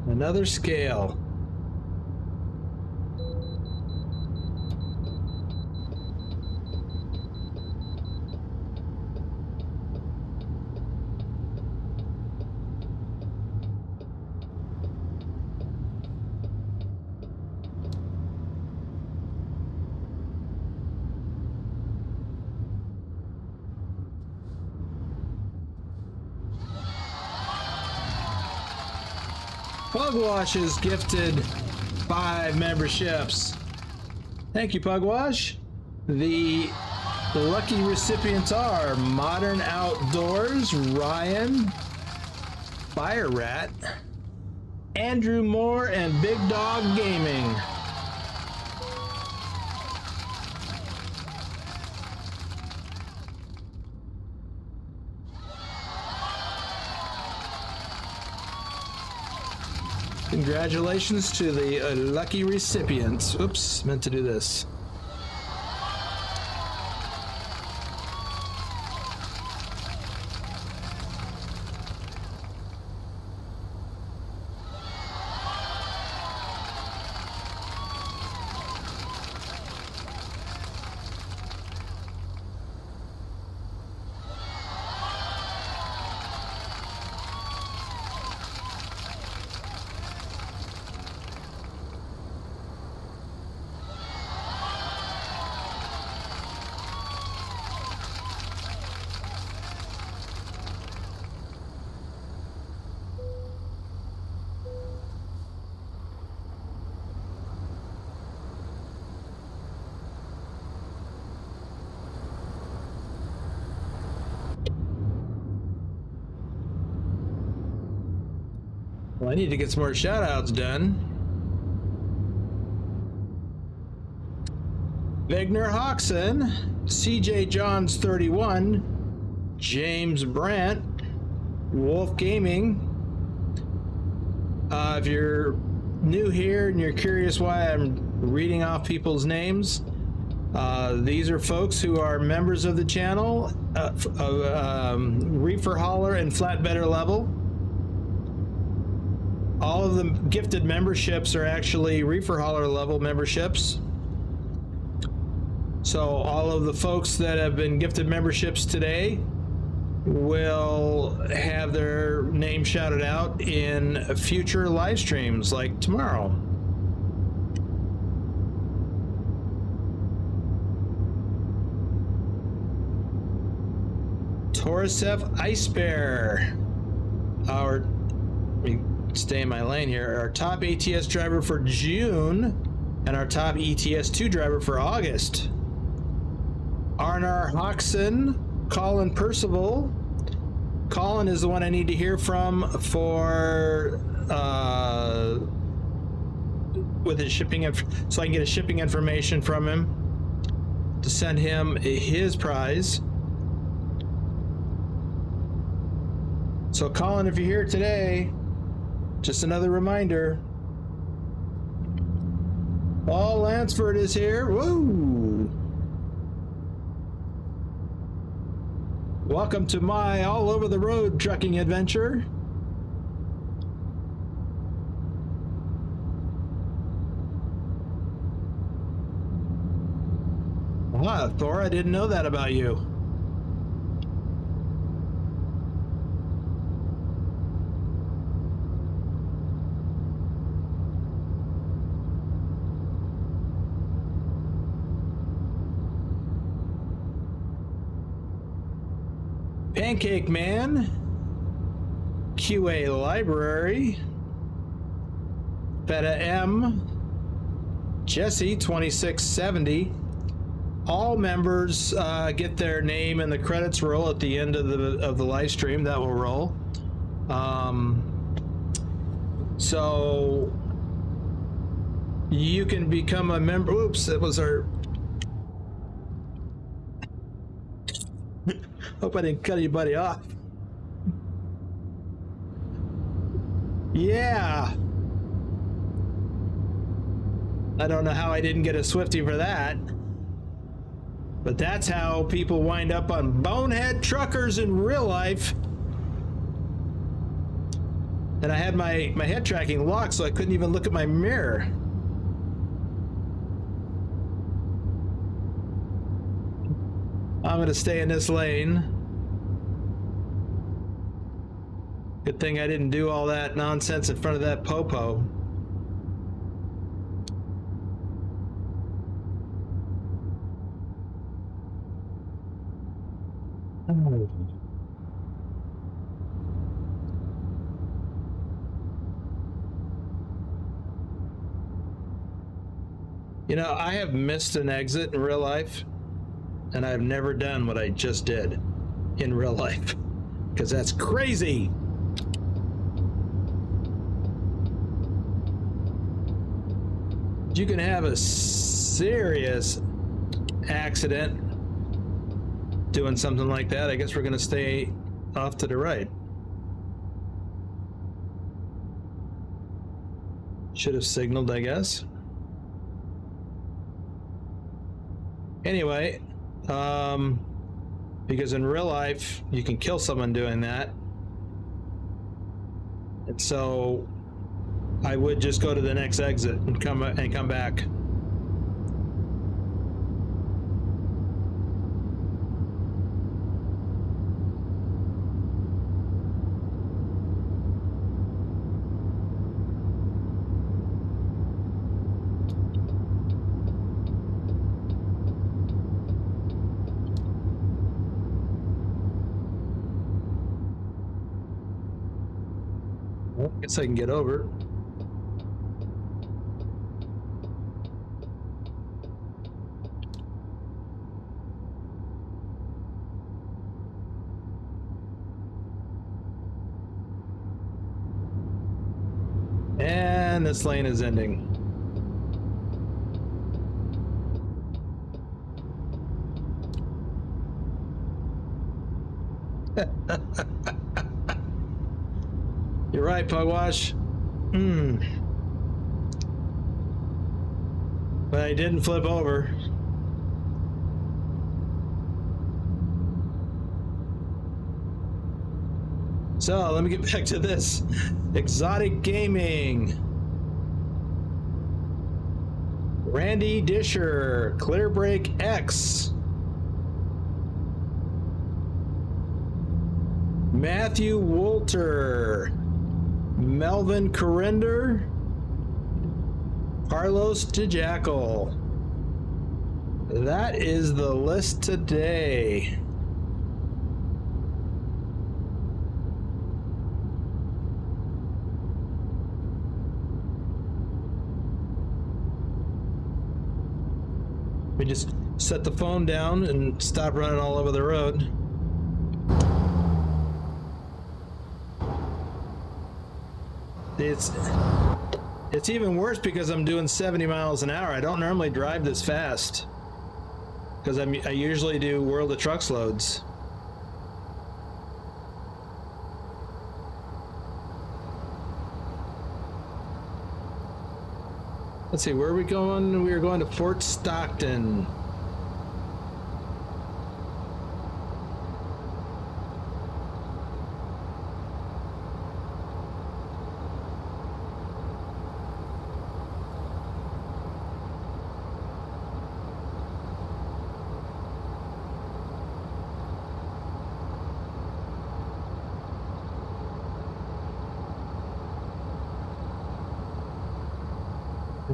Another scale. Pugwash is gifted 5 memberships. Thank you, Pugwash. The lucky recipients are Modern Outdoors, Ryan, Fire Rat, Andrew Moore, and Big Dog Gaming. Congratulations to the lucky recipients. Oops, meant to do this. Well, I need to get some more shout outs done. Vigner Hoxon, CJ Johns 31, James Brandt, Wolf Gaming. If you're new here and you're curious why I'm reading off people's names, these are folks who are members of the channel, Reefer Hauler and Flatbedder level. All of the gifted memberships are actually Reefer Hauler level memberships. So all of the folks that have been gifted memberships today will have their name shouted out in future live streams like tomorrow. Torosef Ice Bear, stay in my lane here, our top ATS driver for June and our top ETS2 driver for August. Arnar Hoxon, Colin Percival. Colin is the one I need to hear from for with his shipping, so I can get his shipping information from him to send him his prize. So Colin, if you're here today, just another reminder. Paul Lansford is here. Woo! Welcome to my all over the road trucking adventure. Ah, Thor, I didn't know that about you. Pancake Man, QA Library, Beta M, Jesse 2670. All members get their name and the credits roll at the end of the live stream. That will roll. So you can become a member. Oops, that was our. Hope I didn't cut anybody off. Yeah. I don't know how I didn't get a Swifty for that. But that's how people wind up on bonehead truckers in real life. And I had my head tracking locked, so I couldn't even look at my mirror. I'm gonna stay in this lane. Good thing I didn't do all that nonsense in front of that popo. You know, I have missed an exit in real life, and I've never done what I just did in real life, because that's crazy. You can have a serious accident doing something like that. I guess we're going to stay off to the right. Should have signaled, I guess. Anyway, because in real life, you can kill someone doing that. And so I would just go to the next exit and come back. Well, I guess I can get over. And this lane is ending. You're right, Pugwash. But I didn't flip over. So let me get back to this. Exotic Gaming. Randy Disher, Clearbreak X. Matthew Wolter, Melvin Corinder, Carlos DeJackal. That is the list today. We just set the phone down and stop running all over the road. It's even worse because I'm doing 70 miles an hour. I don't normally drive this fast because I usually do World of Trucks loads. Let's see, where are we going? We are going to Fort Stockton.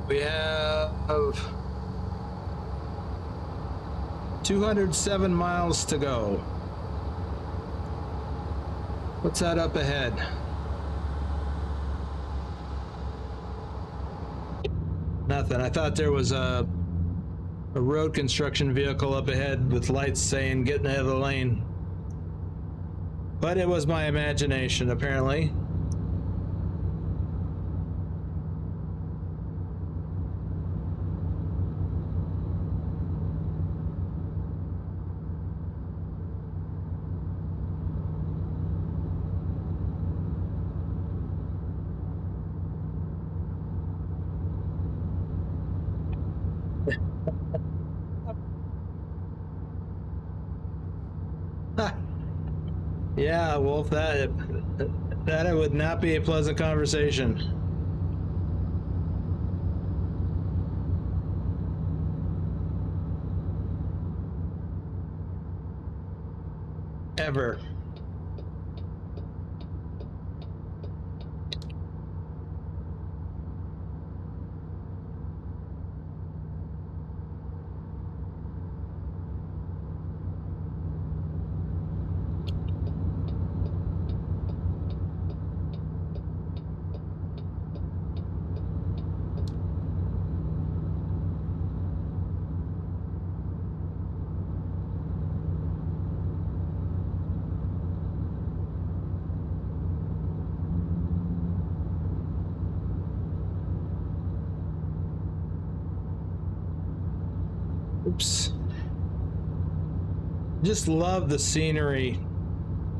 We have 207 miles to go. What's that up ahead? Nothing. I thought there was a road construction vehicle up ahead with lights saying getting out of the lane. But it was my imagination, apparently. Yeah, Wolf, that would not be a pleasant conversation. Ever. Oops. Just love the scenery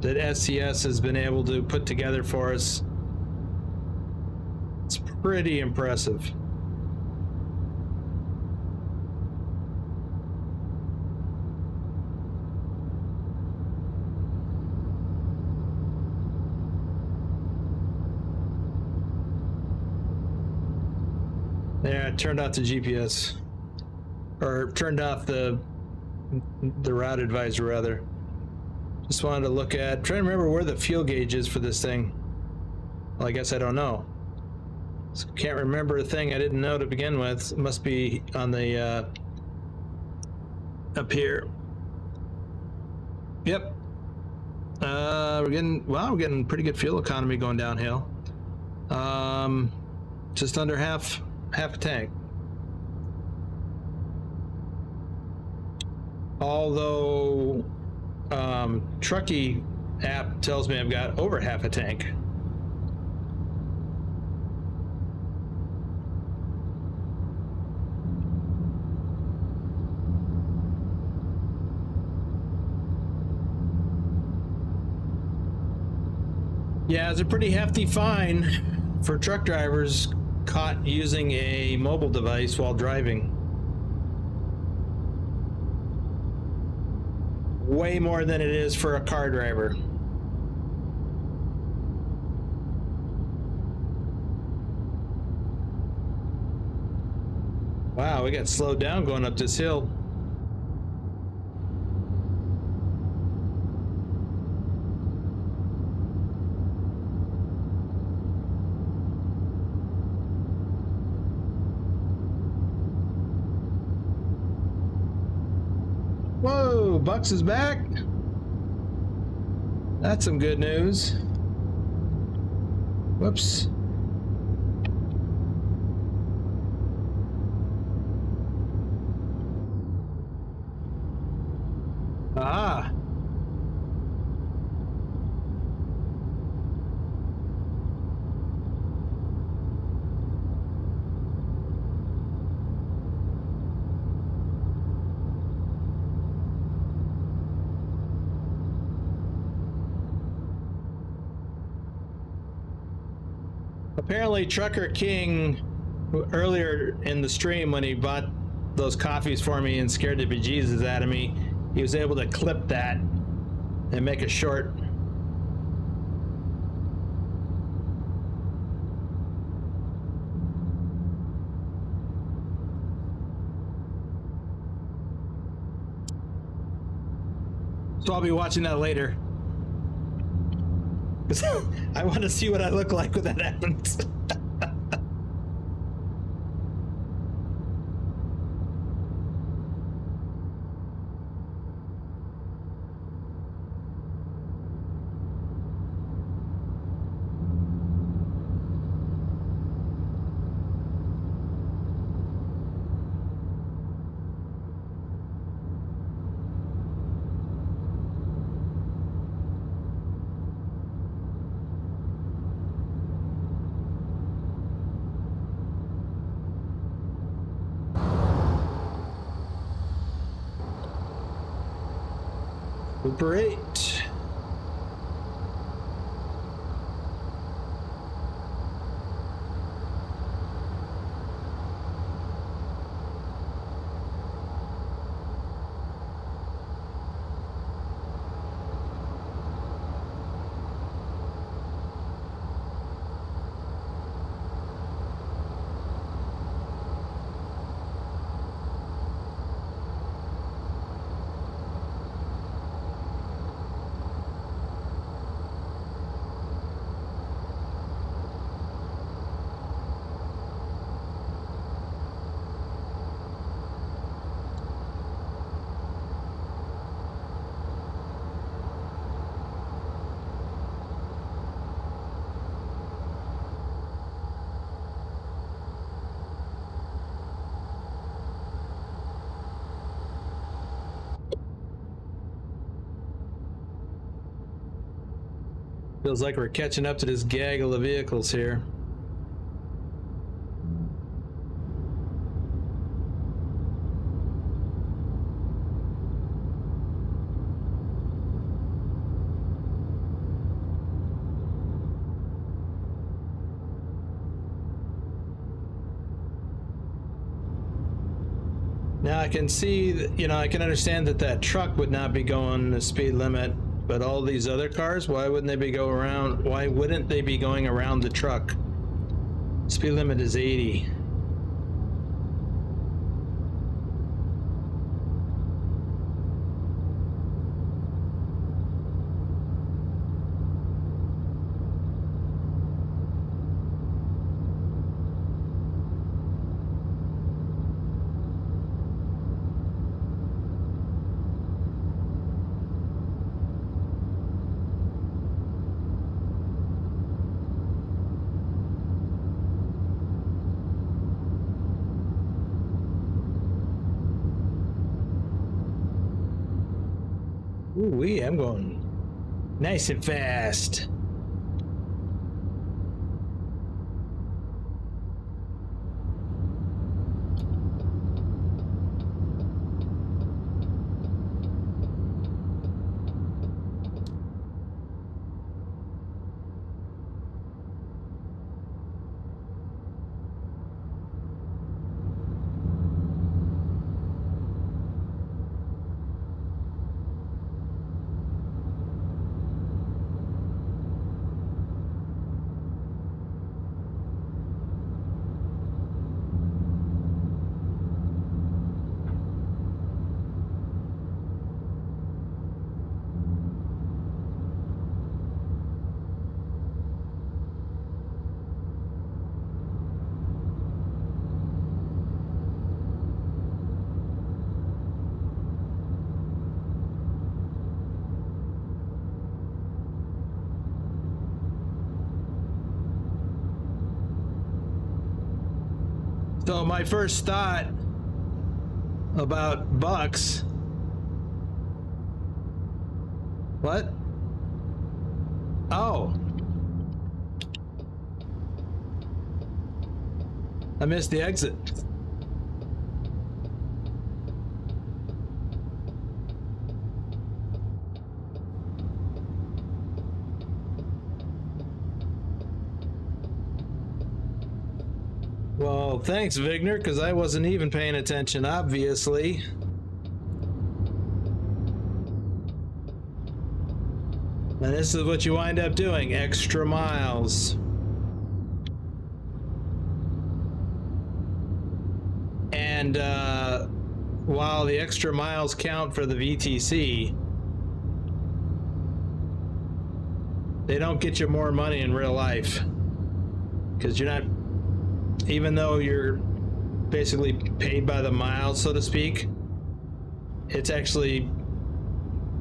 that SCS has been able to put together for us. It's pretty impressive. Yeah, I turned off the GPS. Or turned off the route advisor, rather. Just wanted to look at, trying to remember where the fuel gauge is for this thing. Well, I guess I don't know. So can't remember a thing I didn't know to begin with. It must be on the up here. Yep. We're getting pretty good fuel economy going downhill. Just under half a tank. Although Trucky app tells me I've got over half a tank. Yeah, it's a pretty hefty fine for truck drivers caught using a mobile device while driving. Way more than it is for a car driver. Wow, we got slowed down going up this hill. Whoa, Bucks is back. That's some good news. Whoops. Ah. Apparently Trucker King, earlier in the stream when he bought those coffees for me and scared the bejesus out of me, he was able to clip that and make a short. So I'll be watching that later. I want to see what I look like when that happens. Super 8. Feels like we're catching up to this gaggle of vehicles here. Now I can see, you know, I can understand that that truck would not be going the speed limit, but all these other cars, why wouldn't they be going around? Why wouldn't they be going around the truck? Speed limit is 80. Ooh-wee, I'm going nice and fast. So my first thought about bucks. What? Oh. I missed the exit. Well, thanks, Vigner, because I wasn't even paying attention, obviously. And this is what you wind up doing, extra miles. And while the extra miles count for the VTC, they don't get you more money in real life. Because you're not, even though you're basically paid by the mile, so to speak, it's actually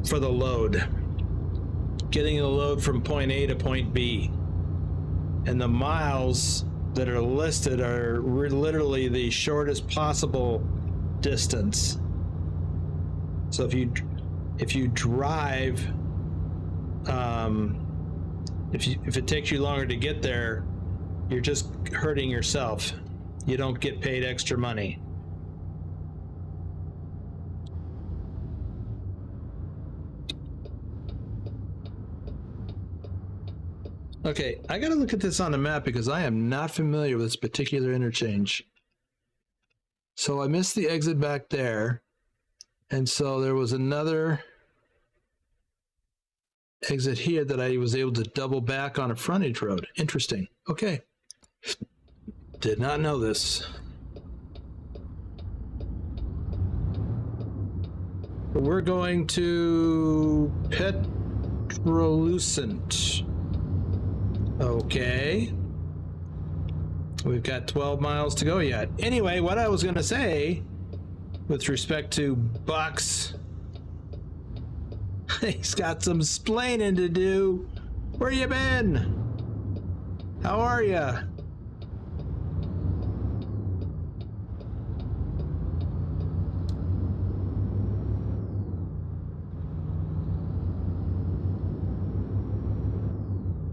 for the load. Getting the load from point A to point B. And the miles that are listed are literally the shortest possible distance. So if you drive, if it takes you longer to get there, you're just hurting yourself. You don't get paid extra money. Okay, I gotta look at this on the map because I am not familiar with this particular interchange. So I missed the exit back there. And so there was another exit here that I was able to double back on a frontage road. Interesting. Okay. Did not know this. We're going to Petrolucent. Okay. We've got 12 miles to go yet. Anyway, what I was going to say with respect to Bucks, he's got some splaining to do. Where you been? How are ya?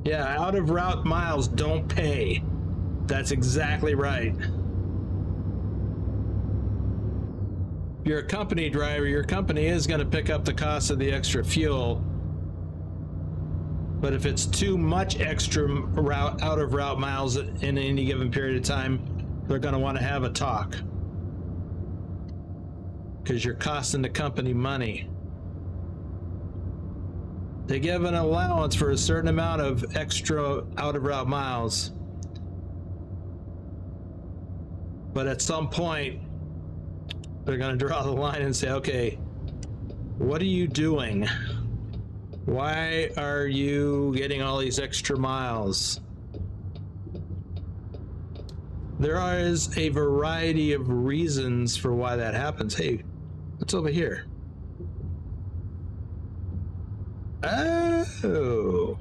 Yeah, out of route miles don't pay. That's exactly right. If you're a company driver, your company is going to pick up the cost of the extra fuel. But if it's too much extra route out of route miles in any given period of time, they're going to want to have a talk. Because you're costing the company money. They give an allowance for a certain amount of extra out of route miles. But at some point, they're going to draw the line and say, okay, what are you doing? Why are you getting all these extra miles? There is a variety of reasons for why that happens. Hey, what's over here? Oh.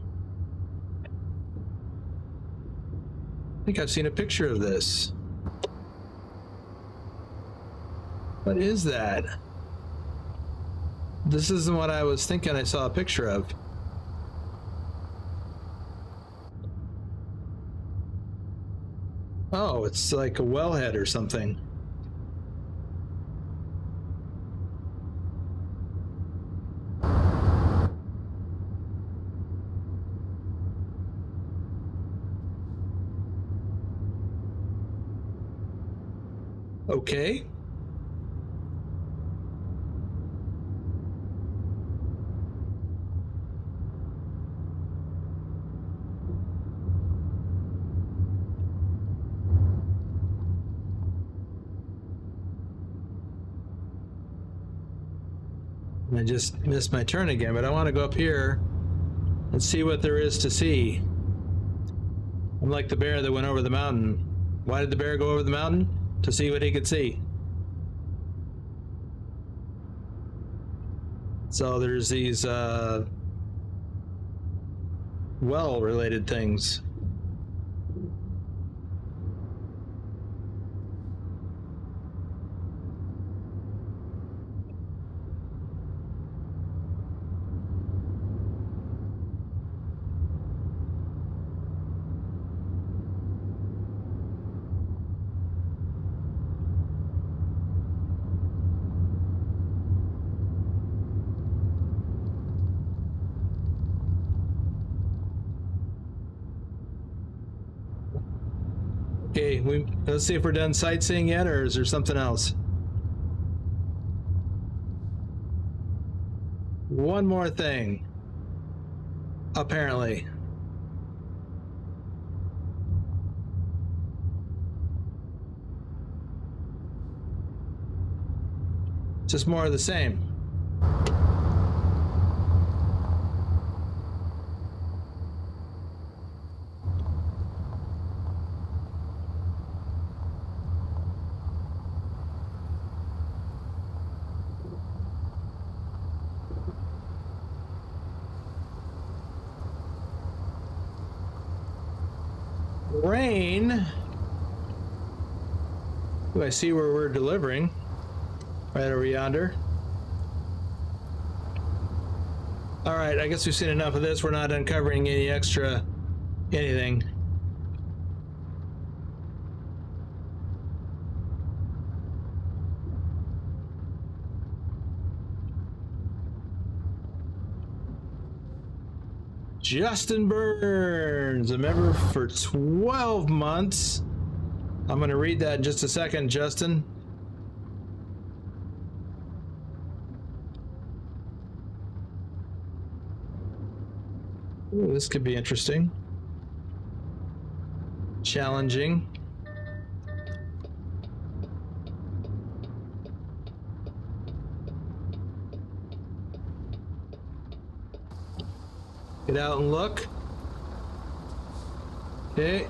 I think I've seen a picture of this. What is that? This isn't what I was thinking I saw a picture of. Oh, it's like a wellhead or something. Okay. I just missed my turn again, but I want to go up here and see what there is to see. I'm like the bear that went over the mountain. Why did the bear go over the mountain? To see what he could see. So there's these well-related things. Okay, let's see if we're done sightseeing yet, or is there something else? One more thing. Apparently. Just more of the same. Rain. Do I see where we're delivering? Right over yonder. All right, I guess we've seen enough of this. We're not uncovering any extra anything. Justin Burns, a member for 12 months. I'm going to read that in just a second, Justin. Ooh, this could be interesting. Challenging. Get out and look. Okay.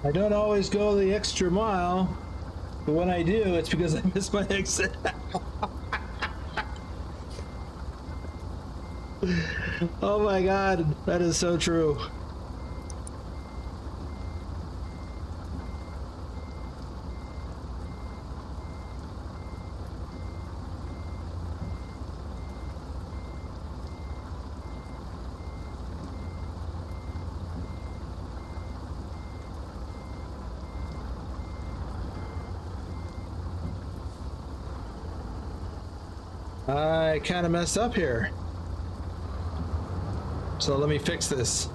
I don't always go the extra mile, but when I do, it's because I miss my exit. Oh my God, that is so true. I kind of messed up here. So let me fix this.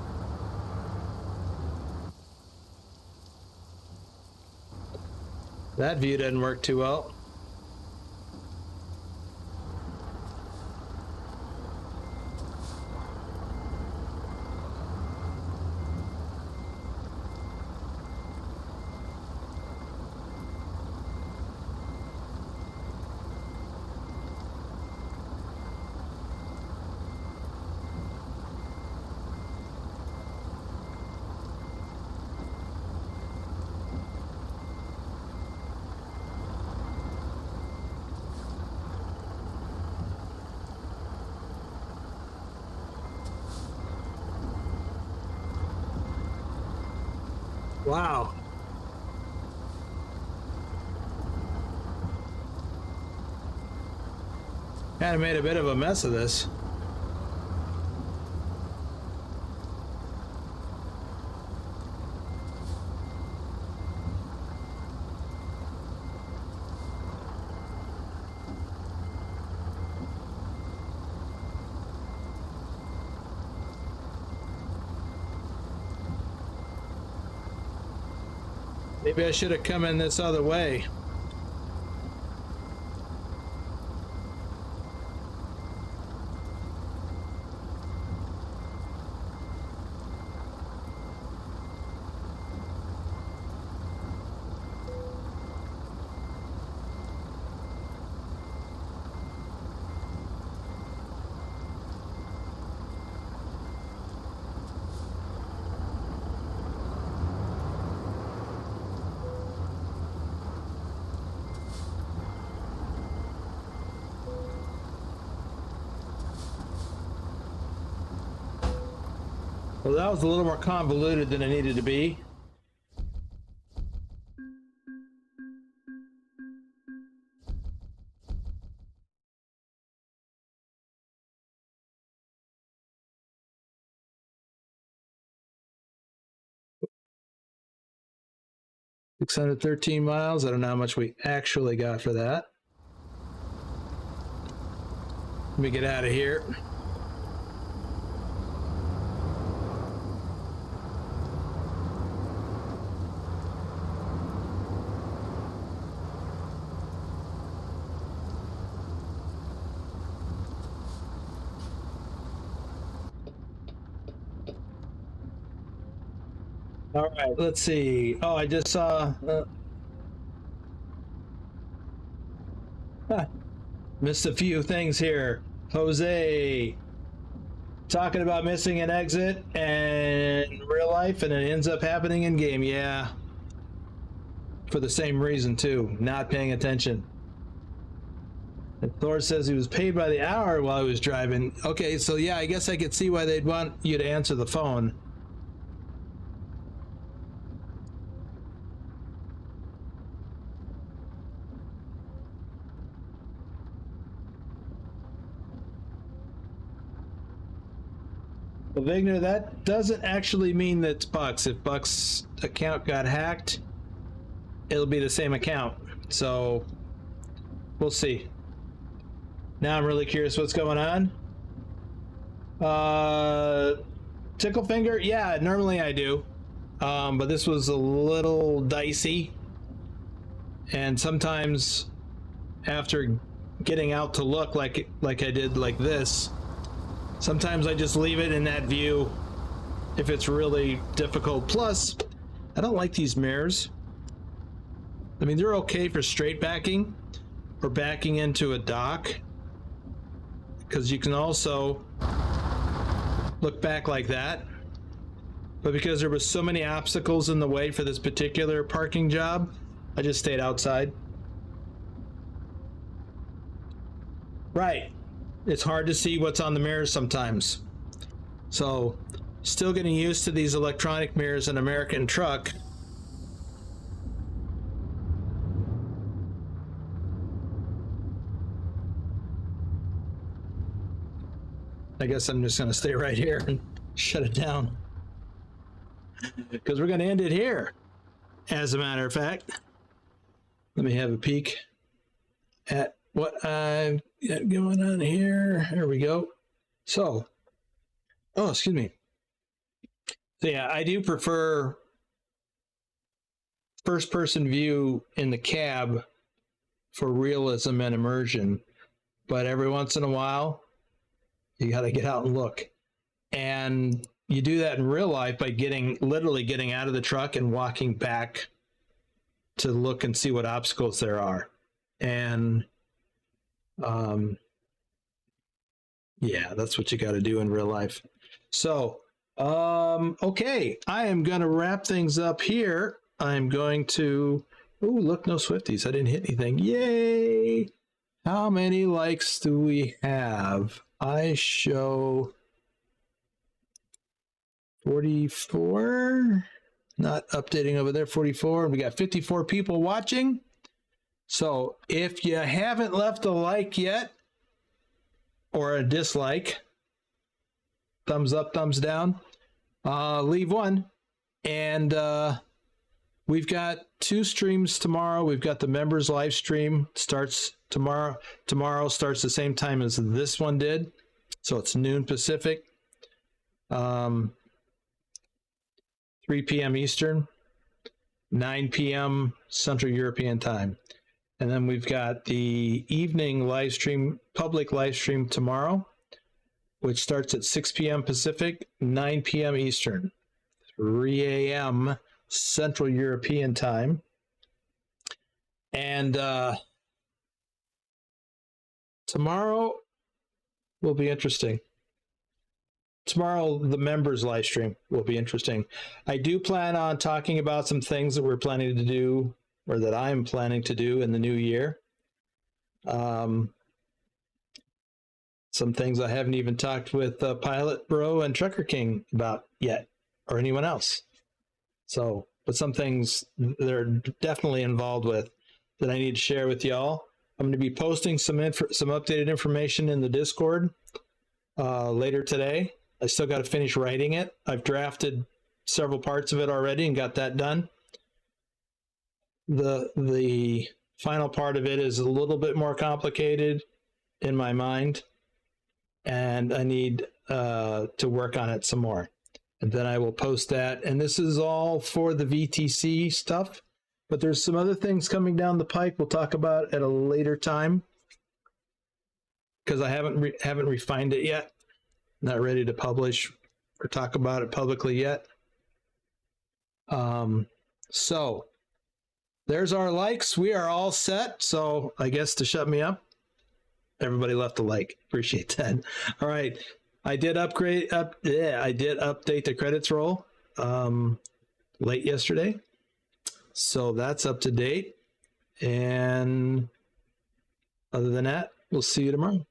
That view didn't work too well. Wow. Kind of made a bit of a mess of this. Maybe I should have come in this other way. Well, that was a little more convoluted than it needed to be. $613. I don't know how much we actually got for that. Let me get out of here. All right, let's see. Oh, I just saw. Missed a few things here. Jose talking about missing an exit in real life, and it ends up happening in game. Yeah. For the same reason, too. Not paying attention. And Thor says he was paid by the hour while he was driving. Okay, so yeah, I guess I could see why they'd want you to answer the phone. Well, Vigner, that doesn't actually mean that it's Buck's. If Buck's account got hacked, it'll be the same account. So we'll see. Now I'm really curious what's going on. Tickle finger? Yeah, normally I do. But this was a little dicey. And sometimes after getting out to look like I did like this, sometimes I just leave it in that view if it's really difficult. Plus, I don't like these mirrors. I mean, they're okay for straight backing or backing into a dock, because you can also look back like that. but because there was so many obstacles in the way for this particular parking job, I just stayed outside. Right. It's hard to see what's on the mirrors sometimes. So, still getting used to these electronic mirrors in American truck. I guess I'm just going to stay right here and shut it down, because we're going to end it here. As a matter of fact, let me have a peek at what I've got going on here. There we go. So, oh, excuse me. So yeah, I do prefer first-person view in the cab for realism and immersion, but every once in a while, you got to get out and look. And you do that in real life by literally getting out of the truck and walking back to look and see what obstacles there are. And yeah, that's what you got to do in real life. So, okay, I am going to wrap things up here. I'm going to, oh, look, no Swifties. I didn't hit anything. Yay. How many likes do we have? I show 44, not updating over there, 44. We got 54 people watching. So if you haven't left a like yet, or a dislike, thumbs up, thumbs down, leave one. And we've got 2 streams tomorrow. We've got the members live stream, starts tomorrow. Tomorrow starts the same time as this one did. So it's noon Pacific, 3 p.m. Eastern, 9 p.m. Central European time. And then we've got the evening live stream, public live stream tomorrow, which starts at 6 p.m. Pacific, 9 p.m. Eastern, 3 a.m. Central European time. And tomorrow will be interesting. Tomorrow, the members live stream will be interesting. I do plan on talking about some things that we're planning to do, or that I'm planning to do in the new year. Some things I haven't even talked with Pilot Bro and Trucker King about yet, or anyone else. So, but some things they're definitely involved with that I need to share with y'all. I'm going to be posting some updated information in the Discord later today. I still got to finish writing it. I've drafted several parts of it already and got that done. The final part of it is a little bit more complicated in my mind, and I need to work on it some more. And then I will post that. And this is all for the VTC stuff, but there's some other things coming down the pike we'll talk about at a later time, because I haven't refined it yet. Not ready to publish or talk about it publicly yet. So there's our likes. We are all set. So I guess to shut me up, everybody left a like. Appreciate that. All right. I did update the credits roll late yesterday. So that's up to date. And other than that, we'll see you tomorrow.